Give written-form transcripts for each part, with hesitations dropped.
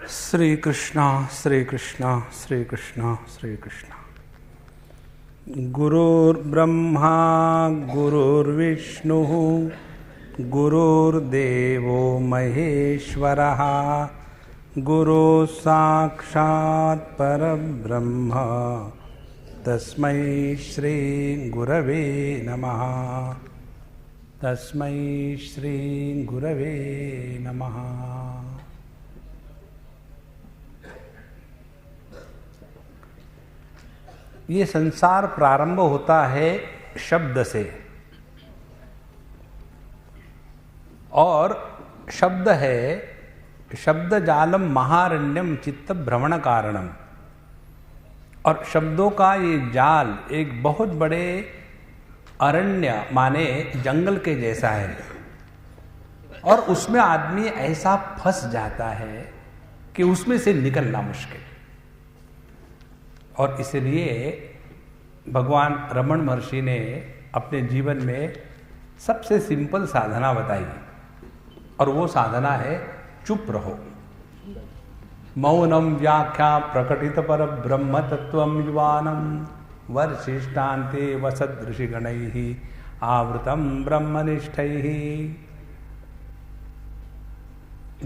श्री कृष्णा श्री कृष्णा श्री कृष्णा श्री कृष्णा। गुरुर्ब्रह्मा गुरुर्विष्णु गुरुर्देवो महेश्वरः गुरु साक्षात् परब्रह्म तस्मै श्री गुरवे नमः। तस्मै श्री गुरवे नमः। ये संसार प्रारंभ होता है शब्द से, और शब्द है शब्द जालम महारण्यम चित्त भ्रमण कारणम। और शब्दों का ये जाल एक बहुत बड़े अरण्य माने जंगल के जैसा है, और उसमें आदमी ऐसा फंस जाता है कि उसमें से निकलना मुश्किल। और इसलिए भगवान रमण महर्षि ने अपने जीवन में सबसे सिंपल साधना बताई, और वो साधना है चुप रहो। मौनम व्याख्या प्रकटित पर ब्रह्म तत्वम युवानम वर्षिष्ठान्ते वसद ऋषिगणैः आवृतम ब्रह्मनिष्ठैः।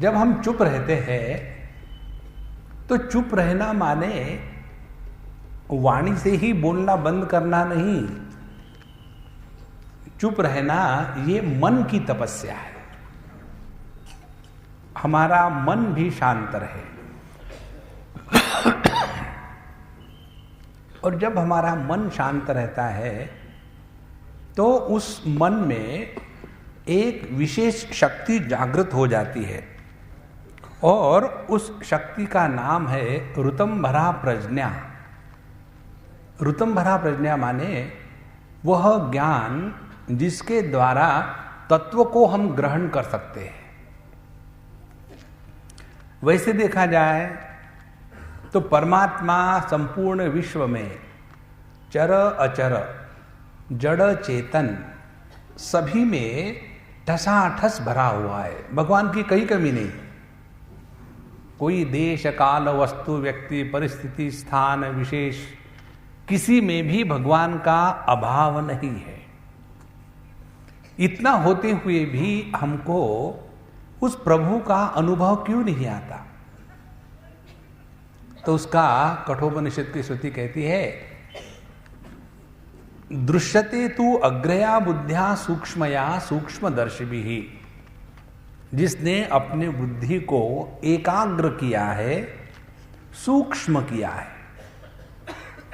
जब हम चुप रहते हैं तो चुप रहना माने वाणी से ही बोलना बंद करना नहीं। चुप रहना ये मन की तपस्या है। हमारा मन भी शांत रहे। और जब हमारा मन शांत रहता है तो उस मन में एक विशेष शक्ति जागृत हो जाती है, और उस शक्ति का नाम है ऋतंभरा प्रज्ञा। ऋतंभरा प्रज्ञा माने वह ज्ञान जिसके द्वारा तत्व को हम ग्रहण कर सकते हैं। वैसे देखा जाए तो परमात्मा संपूर्ण विश्व में चर अचर जड़ चेतन सभी में ठसाठस भरा हुआ है। भगवान की कहीं कमी नहीं। कोई देश काल वस्तु व्यक्ति परिस्थिति स्थान विशेष किसी में भी भगवान का अभाव नहीं है। इतना होते हुए भी हमको उस प्रभु का अनुभव क्यों नहीं आता? तो उसका कठोपनिषद की श्रुति कहती है, दृश्यते तु अग्रया बुद्ध्या सूक्ष्मया सूक्ष्मदर्शिभिः। जिसने अपने बुद्धि को एकाग्र किया है, सूक्ष्म किया है,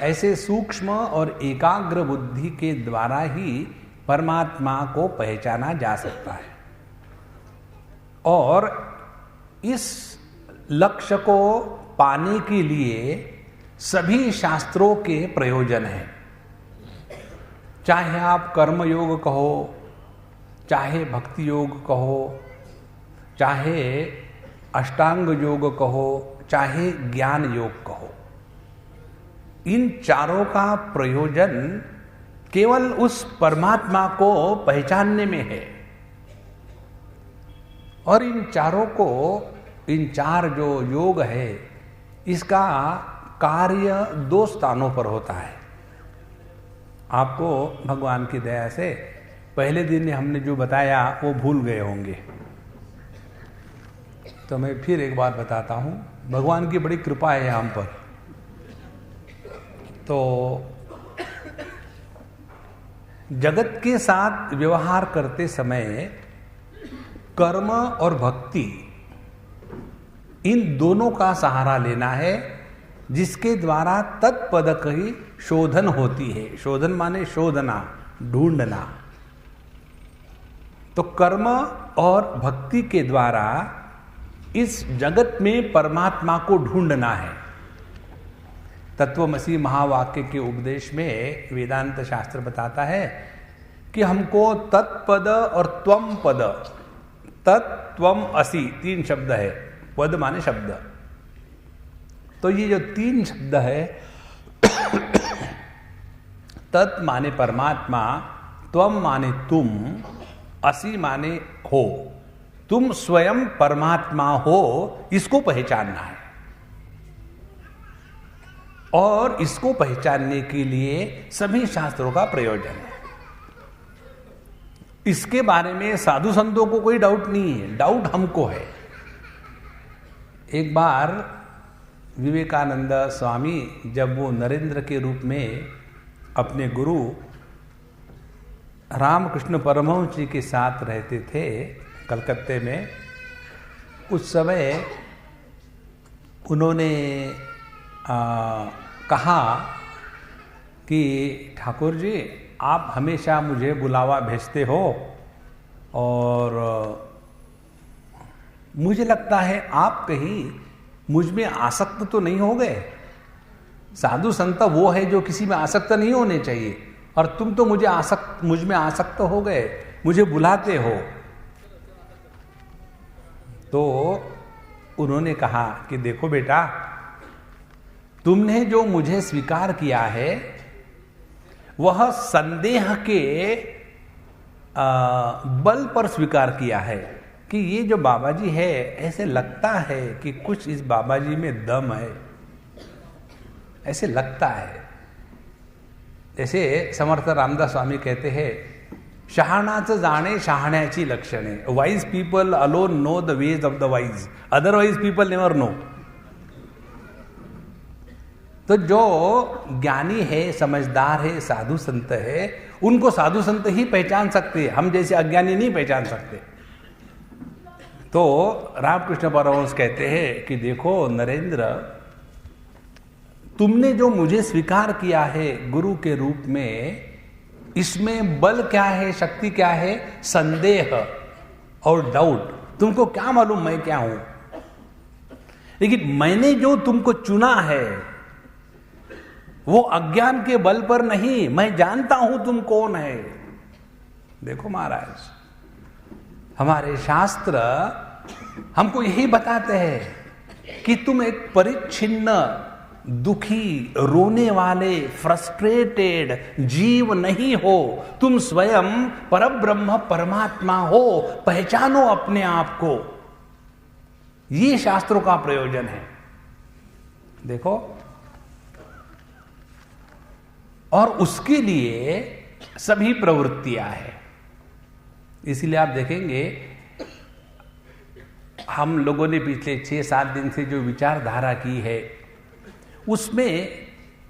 ऐसे सूक्ष्म और एकाग्र बुद्धि के द्वारा ही परमात्मा को पहचाना जा सकता है। और इस लक्ष्य को पाने के लिए सभी शास्त्रों के प्रयोजन हैं। चाहे आप कर्म योग कहो, चाहे भक्ति योग कहो, चाहे अष्टांग योग कहो, चाहे ज्ञान योग कहो, इन चारों का प्रयोजन केवल उस परमात्मा को पहचानने में है। और इन चारों को, इन चार जो योग है, इसका कार्य दो स्थानों पर होता है। आपको भगवान की दया से पहले दिन हमने जो बताया वो भूल गए होंगे, तो मैं फिर एक बार बताता हूं। भगवान की बड़ी कृपा है हम पर। तो जगत के साथ व्यवहार करते समय कर्म और भक्ति, इन दोनों का सहारा लेना है, जिसके द्वारा तत्पद की शोधन होती है। शोधन माने शोधना, ढूंढना। तो कर्म और भक्ति के द्वारा इस जगत में परमात्मा को ढूंढना है। तत्वमसि महावाक्य के उपदेश में वेदांत शास्त्र बताता है कि हमको तत्पद और त्वम पद, तत्त्वम असि तीन शब्द है। पद माने शब्द। तो ये जो तीन शब्द है, तत् माने परमात्मा, त्वम माने तुम, असि माने हो। तुम स्वयं परमात्मा हो, इसको पहचानना है। और इसको पहचानने के लिए सभी शास्त्रों का प्रयोजन है। इसके बारे में साधु संतों को कोई डाउट नहीं है, डाउट हमको है। एक बार विवेकानंद स्वामी जब वो नरेंद्र के रूप में अपने गुरु रामकृष्ण परमहंस जी के साथ रहते थे कलकत्ते में, उस समय उन्होंने कहा कि ठाकुर जी आप हमेशा मुझे बुलावा भेजते हो और मुझे लगता है आप कहीं मुझ में आसक्त तो नहीं हो गए। साधु संत वो है जो किसी में आसक्त नहीं होने चाहिए, और तुम तो मुझ में आसक्त हो गए, मुझे बुलाते हो। तो उन्होंने कहा कि देखो बेटा, तुमने जो मुझे स्वीकार किया है वह संदेह के बल पर स्वीकार किया है कि ये जो बाबा जी है, ऐसे लगता है कि कुछ इस बाबा जी में दम है, ऐसे लगता है। जैसे समर्थ रामदास स्वामी कहते हैं, शहाणाचं जाणे शहाण्याची लक्षणे। Wise people alone know the ways of the wise, otherwise people never know. तो जो ज्ञानी है, समझदार है, साधु संत है, उनको साधु संत ही पहचान सकते हैं, हम जैसे अज्ञानी नहीं पहचान सकते। तो रामकृष्ण परमहंस कहते हैं कि देखो नरेंद्र, तुमने जो मुझे स्वीकार किया है गुरु के रूप में, इसमें बल क्या है, शक्ति क्या है? संदेह और डाउट। तुमको क्या मालूम मैं क्या हूं? लेकिन मैंने जो तुमको चुना है वो अज्ञान के बल पर नहीं, मैं जानता हूं तुम कौन है। देखो महाराज, हमारे शास्त्र हमको यही बताते हैं कि तुम एक परिच्छिन्न, दुखी, रोने वाले, फ्रस्ट्रेटेड जीव नहीं हो, तुम स्वयं परब्रह्म परमात्मा हो। पहचानो अपने आप को। ये शास्त्रों का प्रयोजन है। देखो, और उसके लिए सभी प्रवृत्तियां हैं। इसीलिए आप देखेंगे हम लोगों ने पिछले 6-7 दिन से जो विचारधारा की है, उसमें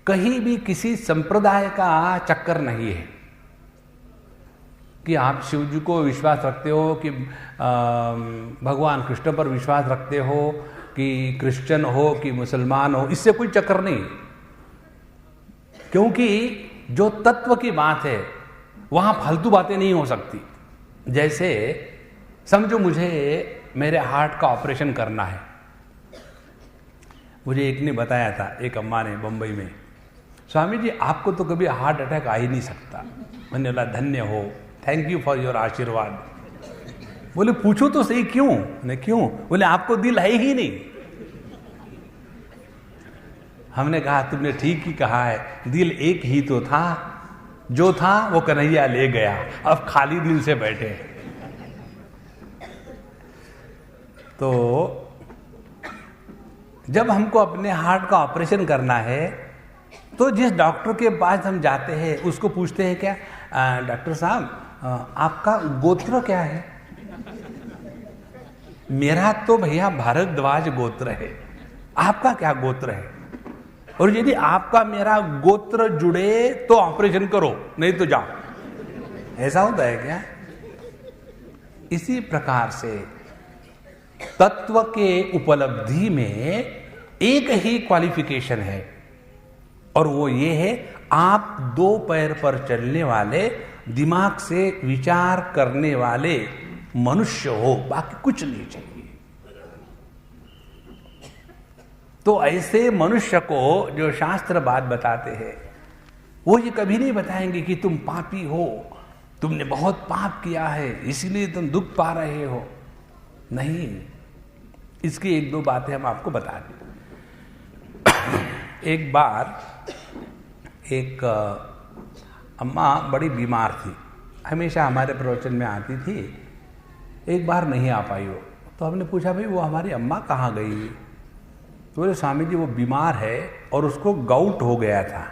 कहीं भी किसी संप्रदाय का चक्कर नहीं है कि आप शिव जी को विश्वास रखते हो, कि भगवान कृष्ण पर विश्वास रखते हो, कि क्रिश्चियन हो, कि मुसलमान हो। इससे कोई चक्कर नहीं, क्योंकि जो तत्व की बात है वहां फालतू बातें नहीं हो सकती। जैसे समझो मुझे मेरे हार्ट का ऑपरेशन करना है। मुझे एक ने बताया था, एक अम्मा ने बंबई में, स्वामी जी आपको तो कभी हार्ट अटैक आ ही नहीं सकता। मैंने बोला धन्य हो, थैंक यू फॉर योर आशीर्वाद। बोले पूछो तो सही क्यों? ने क्यों? बोले आपको दिल है ही नहीं। हमने कहा तुमने ठीक ही कहा है, दिल एक ही तो था, जो था वो कन्हैया ले गया, अब खाली दिल से बैठे। तो जब हमको अपने हार्ट का ऑपरेशन करना है तो जिस डॉक्टर के पास हम जाते हैं उसको पूछते हैं, क्या डॉक्टर साहब आपका गोत्र क्या है? मेरा तो भैया भारद्वाज गोत्र है, आपका क्या गोत्र है? और यदि आपका मेरा गोत्र जुड़े तो ऑपरेशन करो, नहीं तो जाओ। ऐसा होता है क्या? इसी प्रकार से तत्व के उपलब्धि में एक ही क्वालिफिकेशन है, और वो ये है आप 2 पैर पर चलने वाले, दिमाग से विचार करने वाले मनुष्य हो, बाकी कुछ नहीं चाहिए। तो ऐसे मनुष्य को जो शास्त्र बात बताते हैं, वो ये कभी नहीं बताएंगे कि तुम पापी हो, तुमने बहुत पाप किया है इसलिए तुम दुख पा रहे हो। नहीं, इसकी 1-2 बातें हम आपको बता दें। एक बार एक अम्मा बड़ी बीमार थी, हमेशा हमारे प्रवचन में आती थी। एक बार नहीं आ पाई वो। तो हमने पूछा भाई वो हमारी अम्मा कहाँ गई? तो बोले स्वामी जी वो बीमार है और उसको गाउट हो गया था।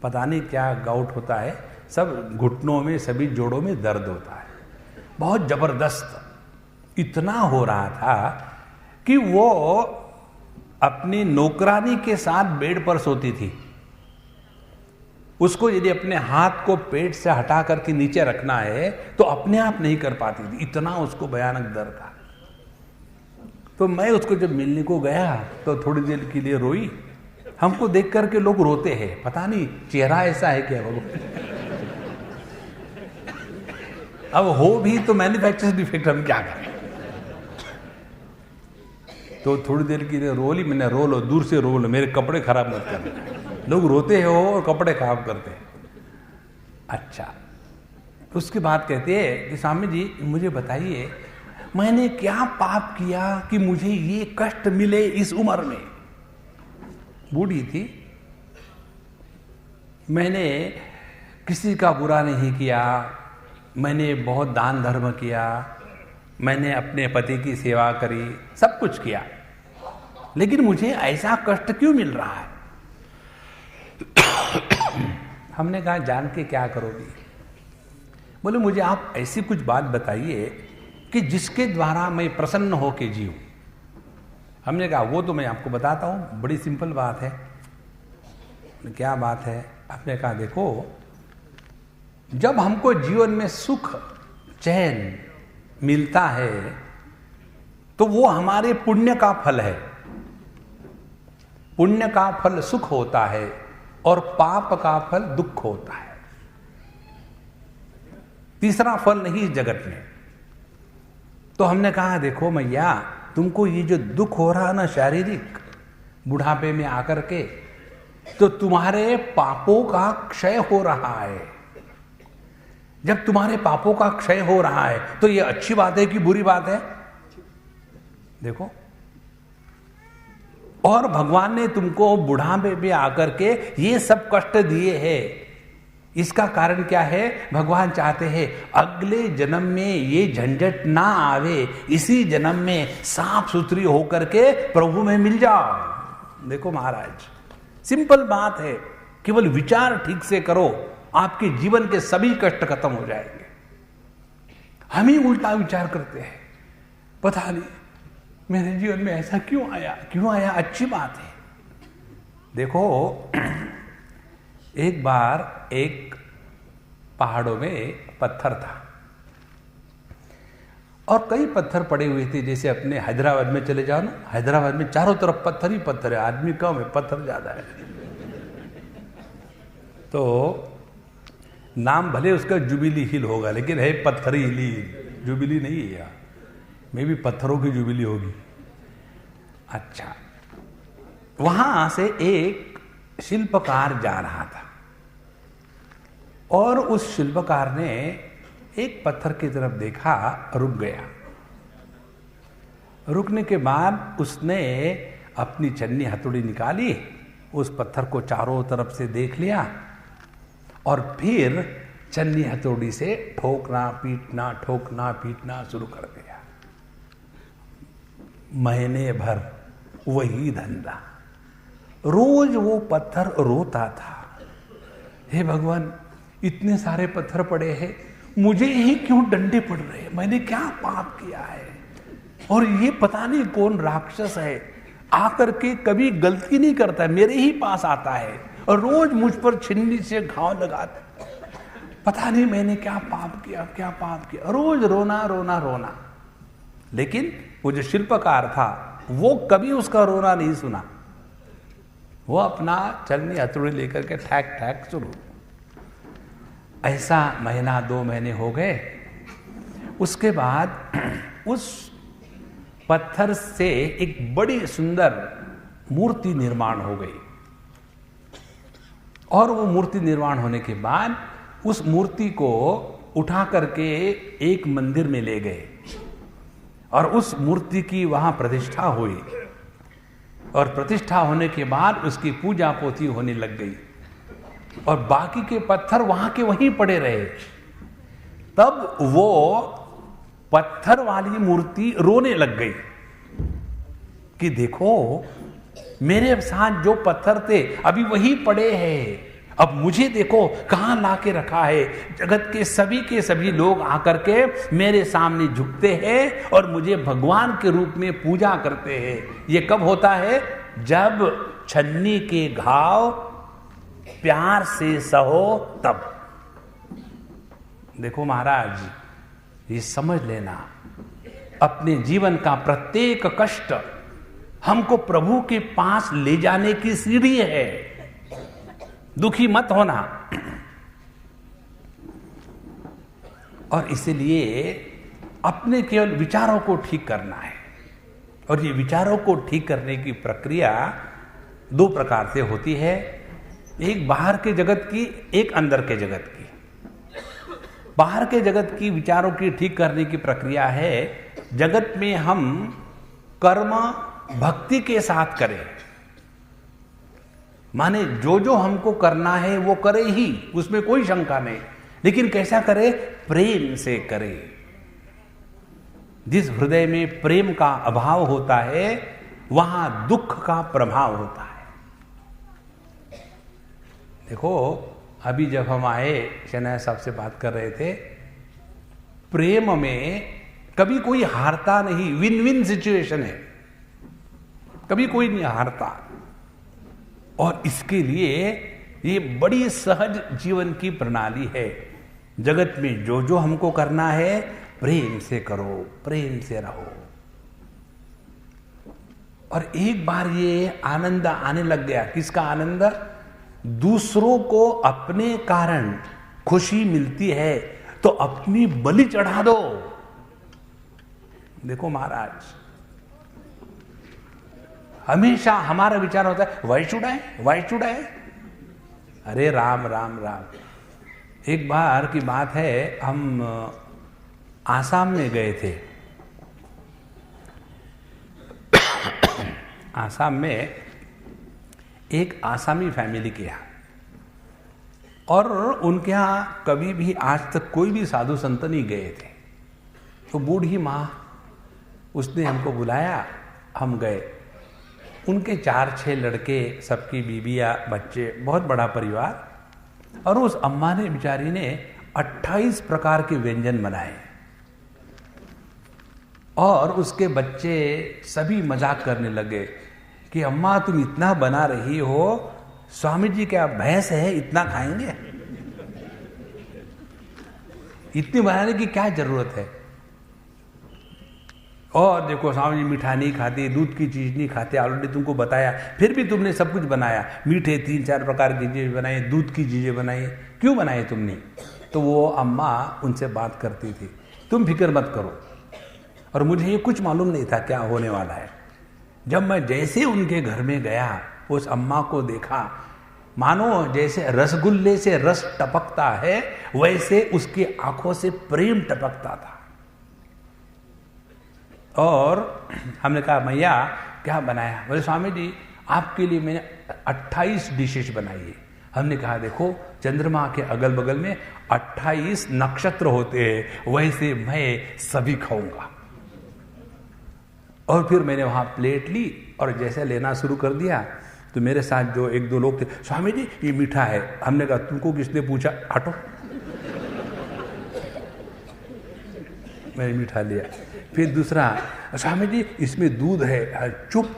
पता नहीं क्या गाउट होता है, सब घुटनों में सभी जोड़ों में दर्द होता है, बहुत जबरदस्त। इतना हो रहा था कि वो अपनी नौकरानी के साथ बेड पर सोती थी। उसको यदि अपने हाथ को पेट से हटा करके नीचे रखना है तो अपने आप नहीं कर पाती थी, इतना उसको भयानक दर्द था। तो मैं उसको जब मिलने को गया तो थोड़ी देर के लिए रोई। हमको देख करके लोग रोते हैं, पता नहीं चेहरा ऐसा है क्या भगवान। अब हो भी तो मैन्युफैक्चरर्स डिफेक्ट, हम क्या करें। तो थोड़ी देर के लिए रो ली मैंने। रो लो, दूर से रो लो, मेरे कपड़े खराब मत करना। लोग रोते हो और कपड़े खराब करते हैं। अच्छा, उसके बाद कहते हैं कि स्वामी जी मुझे बताइए मैंने क्या पाप किया कि मुझे ये कष्ट मिले इस उम्र में। बूढ़ी थी, मैंने किसी का बुरा नहीं किया, मैंने बहुत दान धर्म किया, मैंने अपने पति की सेवा करी, सब कुछ किया, लेकिन मुझे ऐसा कष्ट क्यों मिल रहा है? हमने कहा जान के क्या करोगी? बोले मुझे आप ऐसी कुछ बात बताइए कि जिसके द्वारा मैं प्रसन्न होके जीऊं। हमने कहा वो तो मैं आपको बताता हूं, बड़ी सिंपल बात है। क्या बात है? आपने कहा देखो, जब हमको जीवन में सुख चैन मिलता है तो वो हमारे पुण्य का फल है। पुण्य का फल सुख होता है और पाप का फल दुख होता है। तीसरा फल नहीं इस जगत में। तो हमने कहा देखो मैया, तुमको ये जो दुख हो रहा है ना शारीरिक, बुढ़ापे में आकर के, तो तुम्हारे पापों का क्षय हो रहा है। जब तुम्हारे पापों का क्षय हो रहा है तो ये अच्छी बात है कि बुरी बात है? देखो, और भगवान ने तुमको बुढ़ापे में आकर के ये सब कष्ट दिए हैं। इसका कारण क्या है? भगवान चाहते हैं अगले जन्म में ये झंझट ना आवे, इसी जन्म में साफ सुथरी होकर के प्रभु में मिल जाओ। देखो महाराज, सिंपल बात है, केवल विचार ठीक से करो, आपके जीवन के सभी कष्ट खत्म हो जाएंगे। हम ही उल्टा विचार करते हैं, पता नहीं मेरे जीवन में ऐसा क्यों आया। अच्छी बात है। देखो, एक बार एक पहाड़ों में पत्थर था और कई पत्थर पड़े हुए थे। जैसे अपने हैदराबाद में चले जाओ ना, हैदराबाद में चारों तरफ पत्थर ही पत्थर है, आदमी कम है, पत्थर ज्यादा है। तो नाम भले उसका जुबिली हिल होगा, लेकिन है पत्थरी हिल, जुबिली नहीं है यार, मे भी पत्थरों की जुबिली होगी। अच्छा, वहां से एक शिल्पकार जा रहा था और उस शिल्पकार ने एक पत्थर की तरफ देखा, रुक गया। रुकने के बाद उसने अपनी छन्नी हथौड़ी निकाली, उस पत्थर को चारों तरफ से देख लिया और फिर छन्नी हथौड़ी से ठोकना पीटना शुरू कर दिया। महीने भर वही धंधा, रोज वो पत्थर रोता था, हे भगवान इतने सारे पत्थर पड़े हैं, मुझे ही क्यों डंडे पड़ रहे हैं, मैंने क्या पाप किया है? और ये पता नहीं कौन राक्षस है, आकर के कभी गलती नहीं करता है, मेरे ही पास आता है और रोज मुझ पर छिन्नी से घाव लगाता है। पता नहीं मैंने क्या पाप किया, रोज रोना। लेकिन वो जो शिल्पकार था वो कभी उसका रोना नहीं सुना। वो अपना छन्नी हथौड़ी लेकर के ठैक शुरू। ऐसा महीना 2 महीने हो गए। उसके बाद उस पत्थर से एक बड़ी सुंदर मूर्ति निर्माण हो गई और वो मूर्ति निर्माण होने के बाद उस मूर्ति को उठा करके एक मंदिर में ले गए और उस मूर्ति की वहां प्रतिष्ठा हुई और प्रतिष्ठा होने के बाद उसकी पूजा पोथी होने लग गई और बाकी के पत्थर वहां के वहीं पड़े रहे। तब वो पत्थर वाली मूर्ति रोने लग गई कि देखो मेरे साथ जो पत्थर थे अभी वही पड़े हैं, अब मुझे देखो कहां लाके रखा है। जगत के सभी लोग आकर के मेरे सामने झुकते हैं और मुझे भगवान के रूप में पूजा करते हैं। ये कब होता है? जब छन्नी के घाव प्यार से सहो तब। देखो महाराज, ये समझ लेना, अपने जीवन का प्रत्येक कष्ट हमको प्रभु के पास ले जाने की सीढ़ी है। दुखी मत होना। और इसलिए अपने केवल विचारों को ठीक करना है। और ये विचारों को ठीक करने की प्रक्रिया दो प्रकार से होती है, एक बाहर के जगत की, एक अंदर के जगत की। बाहर के जगत की विचारों की ठीक करने की प्रक्रिया है, जगत में हम कर्म भक्ति के साथ करें। माने जो जो हमको करना है वो करे ही, उसमें कोई शंका नहीं, लेकिन कैसा करे? प्रेम से करे। जिस हृदय में प्रेम का अभाव होता है वहां दुख का प्रभाव होता है। देखो अभी जब हम आए, शनाया साहब से बात कर रहे थे, प्रेम में कभी कोई हारता नहीं, विन विन सिचुएशन है, कभी कोई नहीं हारता। और इसके लिए ये बड़ी सहज जीवन की प्रणाली है। जगत में जो जो हमको करना है प्रेम से करो, प्रेम से रहो। और एक बार ये आनंद आने लग गया। किसका आनंद? दूसरों को अपने कारण खुशी मिलती है तो अपनी बलि चढ़ा दो। देखो महाराज, हमेशा हमारा विचार होता है why should I, why should I. अरे राम राम राम। एक बार की बात है, हम आसाम में गए थे। आसाम में एक आसामी फैमिली के यहाँ, और उनके यहाँ कभी भी आज तक कोई भी साधु संत नहीं गए थे। तो बूढ़ी माँ, उसने हमको बुलाया, हम गए। उनके 4-6 लड़के, सबकी बीबियाँ, बच्चे, बहुत बड़ा परिवार। और उस अम्मा ने, बेचारी ने 28 प्रकार के व्यंजन बनाए। और उसके बच्चे सभी मजाक करने लगे कि अम्मा तुम इतना बना रही हो, स्वामी जी क्या भैंस है, इतना खाएंगे? इतनी बनाने की क्या जरूरत है? और देखो स्वामी जी मीठा नहीं खाते, दूध की चीज नहीं खाते, ऑलरेडी तुमको बताया, फिर भी तुमने सब कुछ बनाया। मीठे 3-4 प्रकार की चीजें बनाई, दूध की चीजें बनाई, क्यों बनाई तुमने? तो वो अम्मा उनसे बात करती थी, तुम फिक्र मत करो। और मुझे ये कुछ मालूम नहीं था क्या होने वाला है। जब मैं जैसे उनके घर में गया, उस अम्मा को देखा, मानो जैसे रसगुल्ले से रस टपकता है, वैसे उसकी आंखों से प्रेम टपकता था। और हमने कहा मैया क्या बनाया? बोले स्वामी जी आपके लिए मैंने 28 डिशेस बनाई है। हमने कहा देखो चंद्रमा के अगल बगल में 28 नक्षत्र होते हैं, वैसे मैं सभी खाऊंगा। और फिर मैंने वहां प्लेट ली और जैसे लेना शुरू कर दिया, तो मेरे साथ जो 1-2 लोग थे, स्वामी जी ये मीठा है। हमने कहा तुमको किसने पूछा, हटो। मैंने मीठा लिया। फिर दूसरा, स्वामी जी इसमें दूध है, चुप।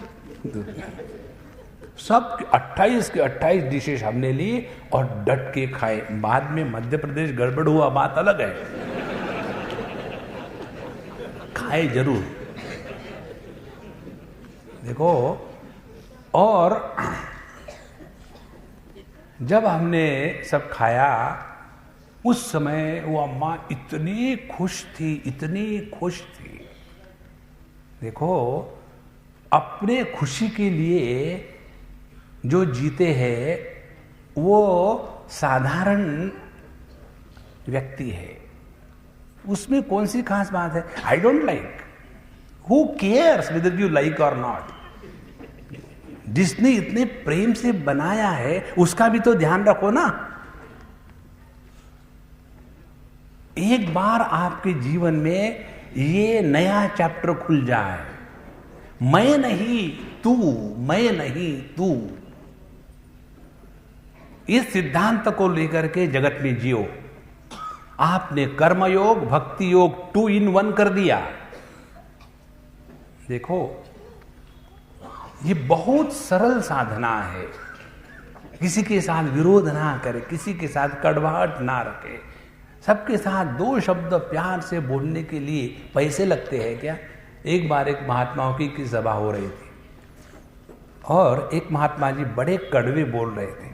सब 28 के 28 डिशेस हमने ली और डट के खाए। बाद में मध्य प्रदेश गड़बड़ हुआ, बात अलग है, खाए जरूर। देखो, और जब हमने सब खाया, उस समय वो अम्मा इतनी खुश थी, इतनी खुश थी। देखो, अपने खुशी के लिए जो जीते हैं वो साधारण व्यक्ति है, उसमें कौन सी खास बात है? I don't like, who cares whether you like और नॉट। जिसने इतने प्रेम से बनाया है उसका भी तो ध्यान रखो ना। एक बार आपके जीवन में ये नया चैप्टर खुल जाए। मैं नहीं तू, मैं नहीं तू, इस सिद्धांत को लेकर के जगत में जियो। आपने कर्मयोग भक्ति योग 2 in 1 कर दिया। देखो, ये बहुत सरल साधना है। किसी के साथ विरोध ना करे, किसी के साथ कड़वाहट ना रखे, सबके साथ 2 शब्द प्यार से बोलने के लिए पैसे लगते हैं क्या? एक बार एक महात्माओं की सभा हो रही थी और एक महात्मा जी बड़े कड़वे बोल रहे थे।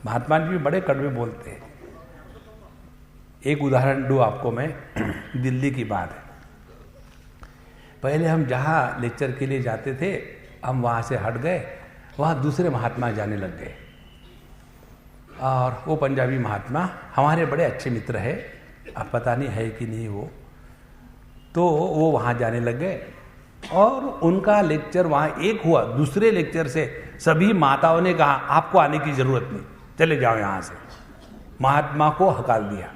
महात्मा जी भी बड़े कड़वे बोलते हैं। एक उदाहरण दूं आपको मैं, दिल्ली की बात है। पहले हम जहाँ लेक्चर के लिए जाते थे, हम वहाँ से हट गए, वहाँ दूसरे महात्मा जाने लग गए। और वो पंजाबी महात्मा हमारे बड़े अच्छे मित्र है, अब पता नहीं है कि नहीं वो, तो वो वहाँ जाने लग गए और उनका लेक्चर वहाँ एक हुआ। दूसरे लेक्चर से सभी माताओं ने कहा आपको आने की जरूरत नहीं, चले जाओ यहाँ से। महात्मा को हकार दिया।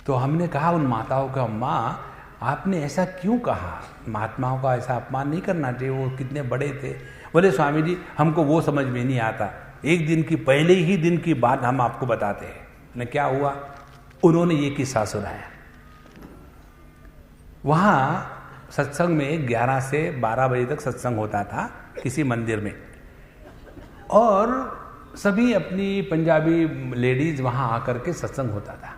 तो हमने कहा उन माताओं को, अम्मा आपने ऐसा क्यों कहा? महात्माओं का ऐसा अपमान नहीं करना चाहिए, वो कितने बड़े थे। बोले स्वामी जी हमको वो समझ में नहीं आता, एक दिन की पहले ही दिन की बात हम आपको बताते हैं। ने क्या हुआ? उन्होंने ये किस्सा सुनाया। वहाँ सत्संग में 11 से 12 बजे तक सत्संग होता था किसी मंदिर में, और सभी अपनी पंजाबी लेडीज वहाँ आकर के सत्संग होता था।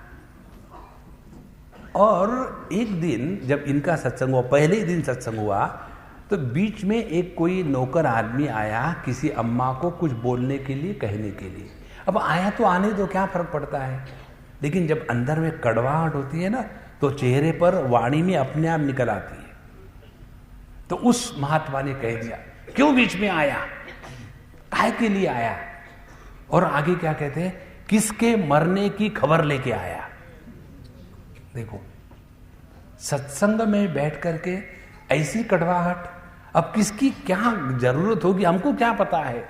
और एक दिन जब इनका सत्संग हुआ, पहले ही दिन सत्संग हुआ, तो बीच में एक कोई नौकर आदमी आया किसी अम्मा को कुछ बोलने के लिए, कहने के लिए। अब आया तो आने दो, क्या फर्क पड़ता है, लेकिन जब अंदर में कड़वाहट होती है ना, तो चेहरे पर वाणी में अपने आप निकल आती है। तो उस महात्मा ने कह दिया क्यों बीच में आया, काहे के लिए आया? और आगे क्या कहते हैं, किसके मरने की खबर लेके आया। देखो, सत्संग में बैठ करके ऐसी कड़वाहट, अब किसकी क्या जरूरत होगी हमको क्या पता है,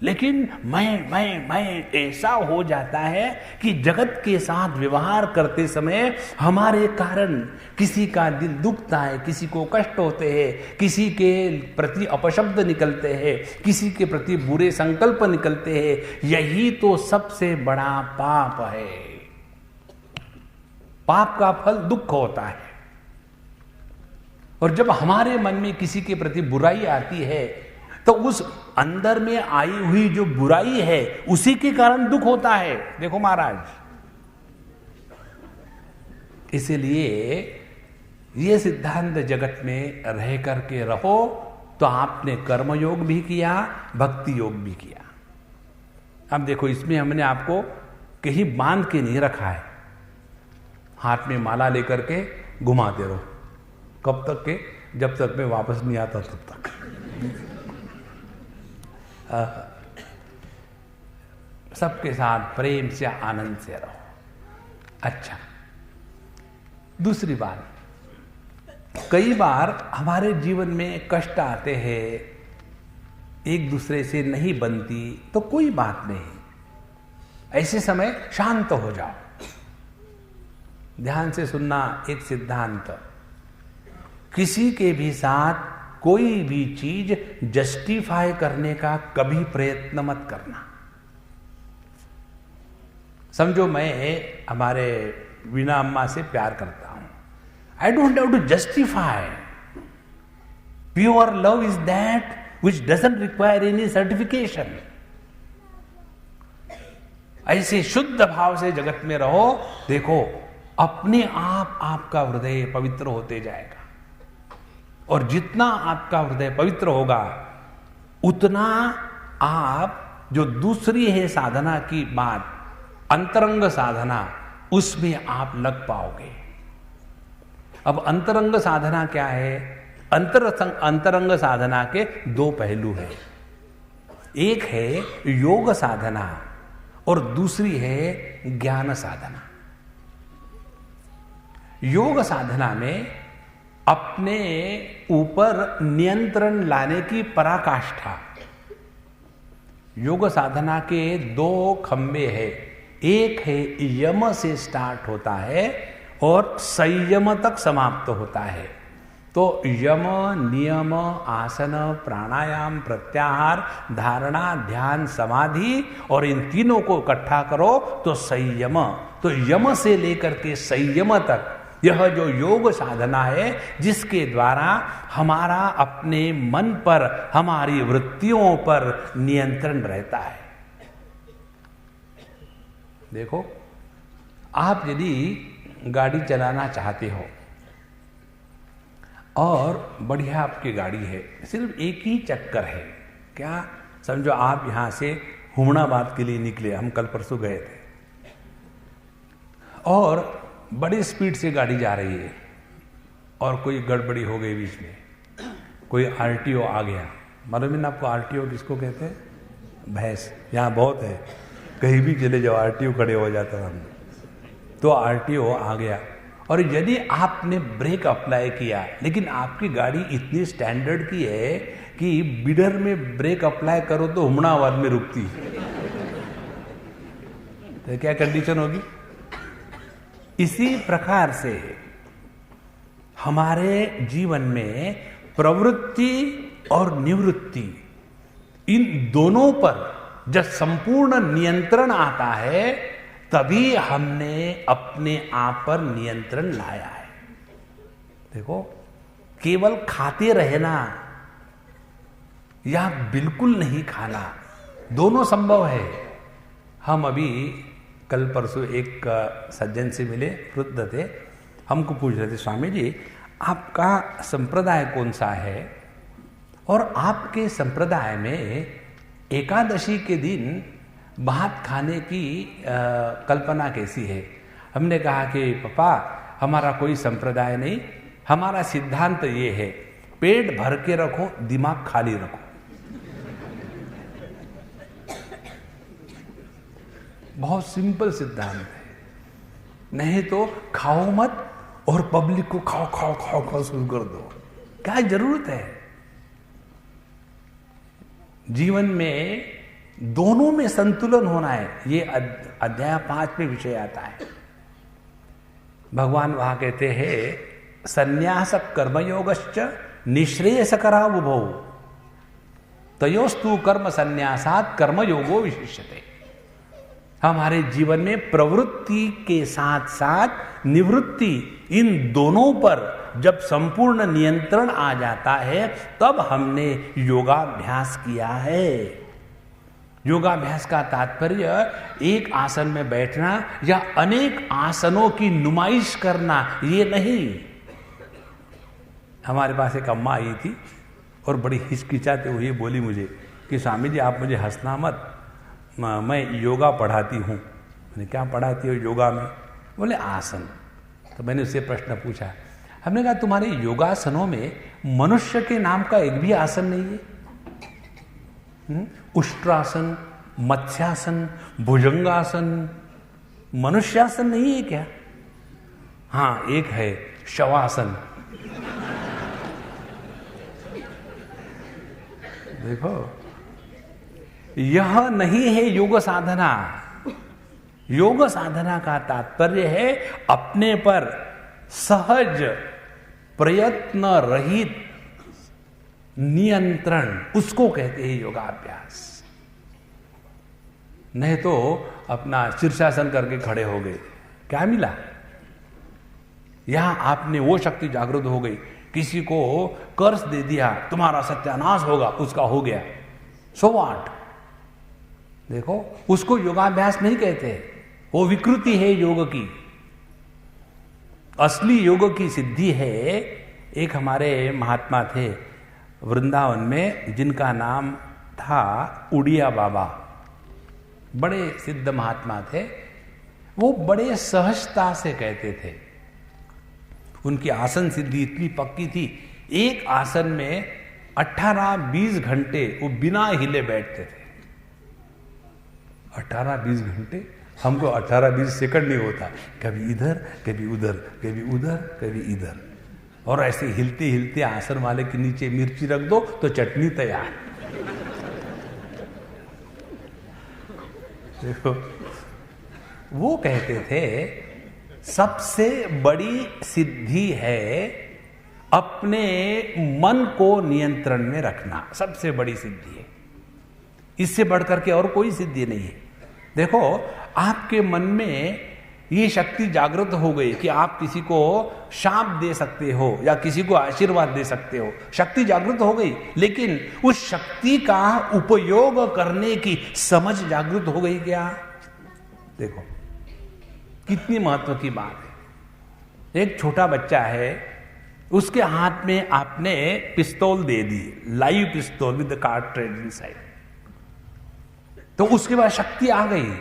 लेकिन मैं ऐसा हो जाता है कि जगत के साथ व्यवहार करते समय हमारे कारण किसी का दिल दुखता है, किसी को कष्ट होते हैं, किसी के प्रति अपशब्द निकलते हैं, किसी के प्रति बुरे संकल्प निकलते हैं। यही तो सबसे बड़ा पाप है। पाप का फल दुख होता है। और जब हमारे मन में किसी के प्रति बुराई आती है, तो उस अंदर में आई हुई जो बुराई है उसी के कारण दुख होता है। देखो महाराज, इसलिए ये सिद्धांत जगत में रह करके रहो, तो आपने कर्मयोग भी किया, भक्ति योग भी किया। अब देखो, इसमें हमने आपको कहीं बांध के नहीं रखा है। हाथ में माला लेकर के घुमाते रहो, कब तक के? जब तक मैं वापस नहीं आता तब तक। सबके साथ प्रेम से, आनंद से रहो। अच्छा, दूसरी बात, कई बार हमारे जीवन में कष्ट आते हैं, एक दूसरे से नहीं बनती, तो कोई बात नहीं, ऐसे समय शांत हो जाओ। ध्यान से सुनना एक सिद्धांत, किसी के भी साथ कोई भी चीज जस्टिफाई करने का कभी प्रयत्न मत करना। समझो मैं हमारे वीणा अम्मा से प्यार करता हूं, I don't have to justify. Pure love is that which doesn't require any certification. ऐसे शुद्ध भाव से जगत में रहो। देखो, अपने आप आपका हृदय पवित्र होते जाएगा, और जितना आपका हृदय पवित्र होगा, उतना आप जो दूसरी है साधना की बात, अंतरंग साधना, उसमें आप लग पाओगे। अब अंतरंग साधना क्या है? अंतरंग साधना के 2 पहलू हैं। एक है योग साधना और दूसरी है ज्ञान साधना। योग साधना में अपने ऊपर नियंत्रण लाने की पराकाष्ठा। योग साधना के 2 खंबे हैं। एक है यम से स्टार्ट होता है और संयम तक समाप्त होता है। तो यम, नियम, आसन, प्राणायाम, प्रत्याहार, धारणा, ध्यान, समाधि और इन तीनों को इकट्ठा करो तो संयम। तो यम से लेकर के संयम तक यह जो योग साधना है जिसके द्वारा हमारा अपने मन पर, हमारी वृत्तियों पर नियंत्रण रहता है। देखो, आप यदि गाड़ी चलाना चाहते हो और बढ़िया आपकी गाड़ी है, सिर्फ एक ही चक्कर है, क्या समझो आप यहां से हुमनाबाद के लिए निकले, हम कल परसों गए थे, और बड़ी स्पीड से गाड़ी जा रही है और कोई गड़बड़ी हो गई बीच में, कोई आरटीओ आ गया। मालूम है ना आपको आरटीओ किसको कहते हैं? भैंस। यहाँ बहुत है, कहीं भी चले जाओ आरटीओ खड़े हो जाता है। तो आरटीओ आ गया और यदि आपने ब्रेक अप्लाई किया, लेकिन आपकी गाड़ी इतनी स्टैंडर्ड की है कि बिडर में ब्रेक अप्लाई करो तो हुमनाबाद में रुकती, तो क्या कंडीशन होगी? इसी प्रकार से हमारे जीवन में प्रवृत्ति और निवृत्ति, इन दोनों पर जब संपूर्ण नियंत्रण आता है तभी हमने अपने आप पर नियंत्रण लाया है। देखो, केवल खाते रहना या बिल्कुल नहीं खाना, दोनों संभव है। हम अभी कल परसों एक सज्जन से मिले, वृद्ध थे, हमको पूछ रहे थे, स्वामी जी आपका संप्रदाय कौन सा है और आपके संप्रदाय में एकादशी के दिन भात खाने की कल्पना कैसी है? हमने कहा कि पापा हमारा कोई संप्रदाय नहीं, हमारा सिद्धांत ये है, पेट भर के रखो, दिमाग खाली रखो। बहुत सिंपल सिद्धांत है, नहीं तो खाओ मत और पब्लिक को खाओ खाओ खाओ खाओ शुरू कर दो, क्या जरूरत है? जीवन में दोनों में संतुलन होना है। ये अध्याय 5 में विषय आता है। भगवान वहां कहते हैं संन्यास कर्मयोगश्च निःश्रेयसकरा उभौ तयोस्तु कर्म संन्यासात् कर्मयोगो विशिष्यते। हमारे जीवन में प्रवृत्ति के साथ साथ निवृत्ति, इन दोनों पर जब संपूर्ण नियंत्रण आ जाता है तब हमने योगाभ्यास किया है। योगाभ्यास का तात्पर्य एक आसन में बैठना या अनेक आसनों की नुमाइश करना ये नहीं। हमारे पास एक अम्मा आई थी और बड़ी हिचकिचाते हुए बोली मुझे कि स्वामी जी आप मुझे हंसना मत, मैं योगा पढ़ाती हूँ। मैंने क्या पढ़ाती हो योगा में? बोले आसन। तो मैंने उससे प्रश्न पूछा, हमने कहा तुम्हारे योगासनों में मनुष्य के नाम का एक भी आसन नहीं है? उष्ट्रासन, मत्स्यासन, भुजंगासन, मनुष्यासन नहीं है क्या? हाँ एक है, शवासन। देखो, यह नहीं है योग साधना। योग साधना का तात्पर्य है अपने पर सहज प्रयत्न रहित नियंत्रण, उसको कहते हैं योगाभ्यास। नहीं तो अपना शीर्षासन करके खड़े हो गए, क्या मिला? यहां आपने वो शक्ति जागृत हो गई, किसी को कर्ज दे दिया, तुम्हारा सत्यानाश होगा, उसका हो गया, सो व्हाट? देखो, उसको योगाभ्यास नहीं कहते, वो विकृति है योग की। असली योग की सिद्धि है। एक हमारे महात्मा थे वृंदावन में जिनका नाम था उड़िया बाबा, बड़े सिद्ध महात्मा थे। वो बड़े सहजता से कहते थे, उनकी आसन सिद्धि इतनी पक्की थी, एक आसन में 18-20 घंटे वो बिना हिले बैठते थे। 18-20 घंटे, हमको 18-20 सेकंड नहीं होता, कभी इधर कभी उधर, कभी उधर कभी इधर, और ऐसे हिलते हिलते आसन वाले के नीचे मिर्ची रख दो तो चटनी तैयार। देखो, वो कहते थे सबसे बड़ी सिद्धि है अपने मन को नियंत्रण में रखना, सबसे बड़ी सिद्धि है। इससे बढ़कर के और कोई सिद्धि नहीं है। देखो, आपके मन में ये शक्ति जागृत हो गई कि आप किसी को शाप दे सकते हो या किसी को आशीर्वाद दे सकते हो, शक्ति जागृत हो गई, लेकिन उस शक्ति का उपयोग करने की समझ जागृत हो गई क्या? देखो कितनी महत्व की बात है। एक छोटा बच्चा है, उसके हाथ में आपने पिस्तौल दे दी, लाइव पिस्तौल विद द कार्ट्रिज इनसाइड, तो उसके बाद शक्ति आ गई।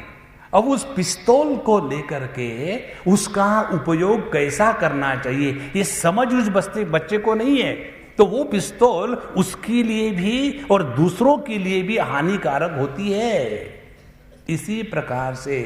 अब उस पिस्तौल को लेकर के उसका उपयोग कैसा करना चाहिए ये समझ उस बच्चे को नहीं है, तो वो पिस्तौल उसके लिए भी और दूसरों के लिए भी हानिकारक होती है। इसी प्रकार से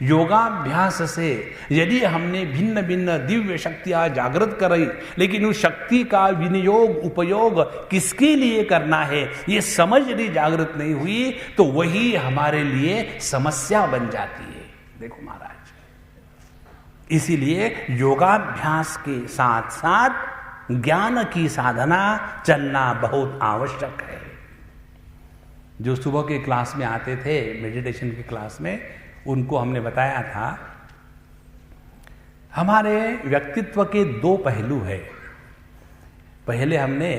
योगाभ्यास से यदि हमने भिन्न भिन्न दिव्य शक्तियां जागृत कराई, लेकिन उस शक्ति का विनियोग उपयोग किसके लिए करना है ये समझ यदि जागृत नहीं हुई तो वही हमारे लिए समस्या बन जाती है। देखो महाराज, इसीलिए योगाभ्यास के साथ साथ ज्ञान की साधना चलना बहुत आवश्यक है। जो सुबह के क्लास में आते थे, मेडिटेशन की क्लास में, उनको हमने बताया था हमारे व्यक्तित्व के दो पहलू है। पहले हमने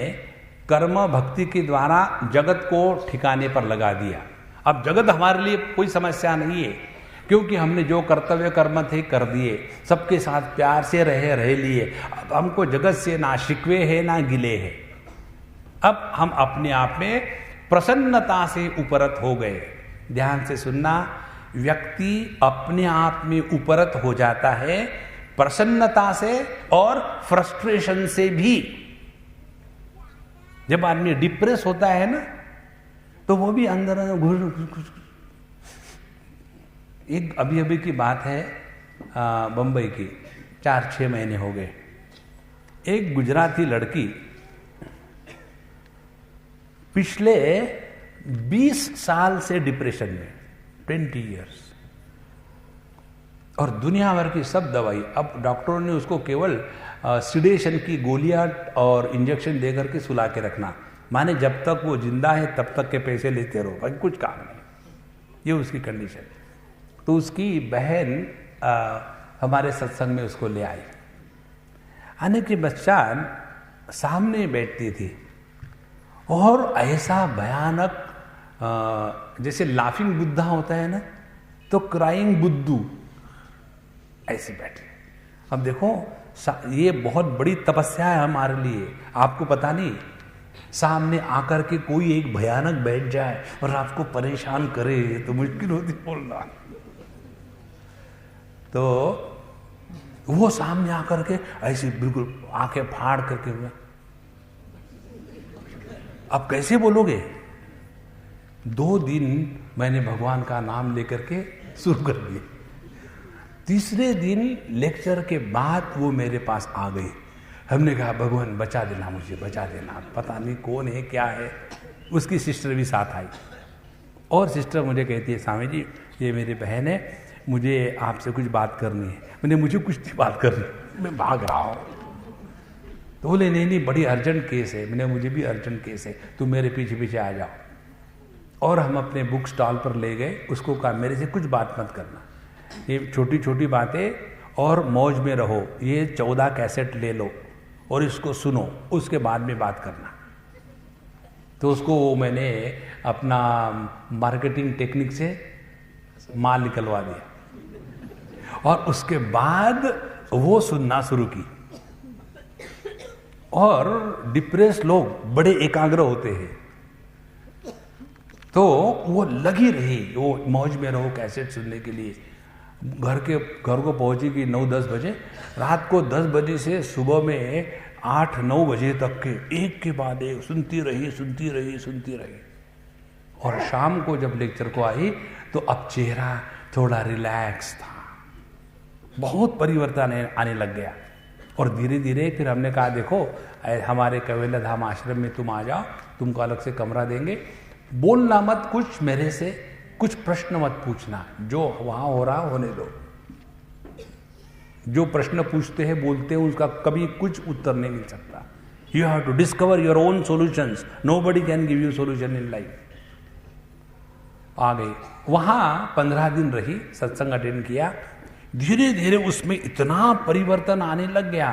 कर्म भक्ति के द्वारा जगत को ठिकाने पर लगा दिया। अब जगत हमारे लिए कोई समस्या नहीं है, क्योंकि हमने जो कर्तव्य कर्म थे कर दिए, सबके साथ प्यार से रह लिए। अब हमको जगत से ना शिकवे है ना गिले है। अब हम अपने आप में प्रसन्नता से उपरत हो गए। ध्यान से सुनना, व्यक्ति अपने आप में उपरत हो जाता है प्रसन्नता से और फ्रस्ट्रेशन से भी। जब आदमी डिप्रेस होता है ना, तो वो भी अंदर घुस। एक अभी की बात है, बंबई की, 4-6 महीने हो गए। एक गुजराती लड़की पिछले 20 साल से डिप्रेशन में, 20 इयर्स, और दुनिया भर की सब दवाई। अब डॉक्टरों ने उसको केवल सिडेशन की गोलियां और इंजेक्शन देकर के सुला के रखना, माने जब तक वो जिंदा है तब तक के पैसे लेते रहो, भाई कुछ काम नहीं। ये उसकी कंडीशन। तो उसकी बहन हमारे सत्संग में उसको ले आई। आने के पश्चात सामने बैठती थी और ऐसा भयानक, जैसे लाफिंग बुद्धा होता है ना, तो क्राइंग बुद्धू ऐसे बैठे। अब देखो, ये बहुत बड़ी तपस्या है हमारे लिए। आपको पता नहीं, सामने आकर के कोई एक भयानक बैठ जाए और आपको परेशान करे तो मुश्किल होती बोलना। तो वो सामने आकर के ऐसे बिल्कुल आंखें फाड़ करके हुआ, अब कैसे बोलोगे? 2 दिन मैंने भगवान का नाम लेकर के शुरू कर दिया। तीसरे दिन लेक्चर के बाद वो मेरे पास आ गई। हमने कहा भगवान बचा देना, मुझे बचा देना, पता नहीं कौन है क्या है। उसकी सिस्टर भी साथ आई और सिस्टर मुझे कहती है, स्वामी जी ये मेरी बहन है, मुझे आपसे कुछ बात करनी है। मैंने मुझे कुछ नहीं बात करनी, मैं भाग रहा हूँ। तो बोले नहीं बड़ी अर्जेंट केस है। मैंने मुझे भी अर्जेंट केस है, तुम मेरे पीछे पीछे आ जाओ। और हम अपने बुक स्टॉल पर ले गए। उसको कहा मेरे से कुछ बात मत करना, ये छोटी छोटी बातें और मौज में रहो। ये 14 कैसेट ले लो और इसको सुनो, उसके बाद में बात करना। तो उसको मैंने अपना मार्केटिंग टेक्निक से माल निकलवा दिया और उसके बाद वो सुनना शुरू की। और डिप्रेस लोग बड़े एकाग्र होते हैं, तो वो लगी रही, वो मौज में रहो कैसेट सुनने के लिए। घर को पहुंचेगी 9-10 बजे, रात को 10 बजे से सुबह में 8-9 बजे तक के एक के बाद एक सुनती रही। और शाम को जब लेक्चर को आई तो अब चेहरा थोड़ा रिलैक्स था, बहुत परिवर्तन आने लग गया। और धीरे धीरे फिर हमने कहा देखो हमारे कवेला धाम आश्रम में तुम आ जाओ, तुमको अलग से कमरा देंगे, बोलना मत कुछ, मेरे से कुछ प्रश्न मत पूछना, जो वहां हो रहा होने दो। जो प्रश्न पूछते हैं बोलते हैं उसका कभी कुछ उत्तर नहीं मिल सकता। You have to discover your own solutions, nobody can give you solution in life. आ गई वहां 15 दिन रही, सत्संग अटेंड किया। धीरे धीरे उसमें इतना परिवर्तन आने लग गया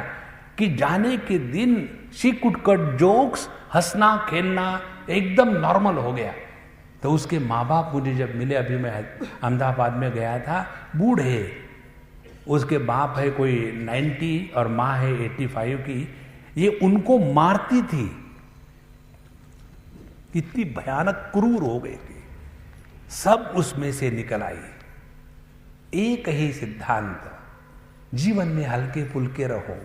कि जाने के दिन शी कुड कट जोक्स, हंसना खेलना एकदम नॉर्मल हो गया। तो उसके माँ बाप मुझे जब मिले, अभी मैं अहमदाबाद में गया था, बूढ़े, उसके बाप है कोई 90 और माँ है 85 की, ये उनको मारती थी, इतनी भयानक क्रूर हो गई थी। सब उसमें से निकल आई। एक ही सिद्धांत, जीवन में हल्के फुल्के रहो।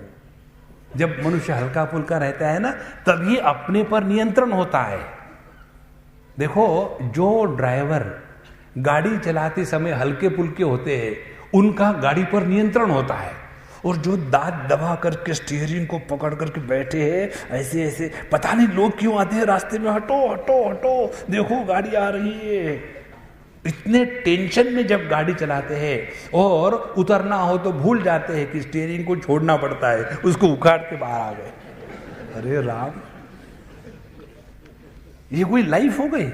जब मनुष्य हल्का फुल्का रहता है ना, तभी अपने पर नियंत्रण होता है। देखो, जो ड्राइवर गाड़ी चलाते समय हल्के फुल्के होते हैं, उनका गाड़ी पर नियंत्रण होता है। और जो दांत दबा करके स्टीयरिंग को पकड़ करके बैठे हैं, ऐसे ऐसे, पता नहीं लोग क्यों आते हैं रास्ते में, हटो हटो हटो, देखो गाड़ी आ रही है। इतने टेंशन में जब गाड़ी चलाते हैं और उतरना हो तो भूल जाते हैं कि स्टीयरिंग को छोड़ना पड़ता है, उसको उखाड़ के बाहर आ गए। अरे राम, ये कोई लाइफ हो गई?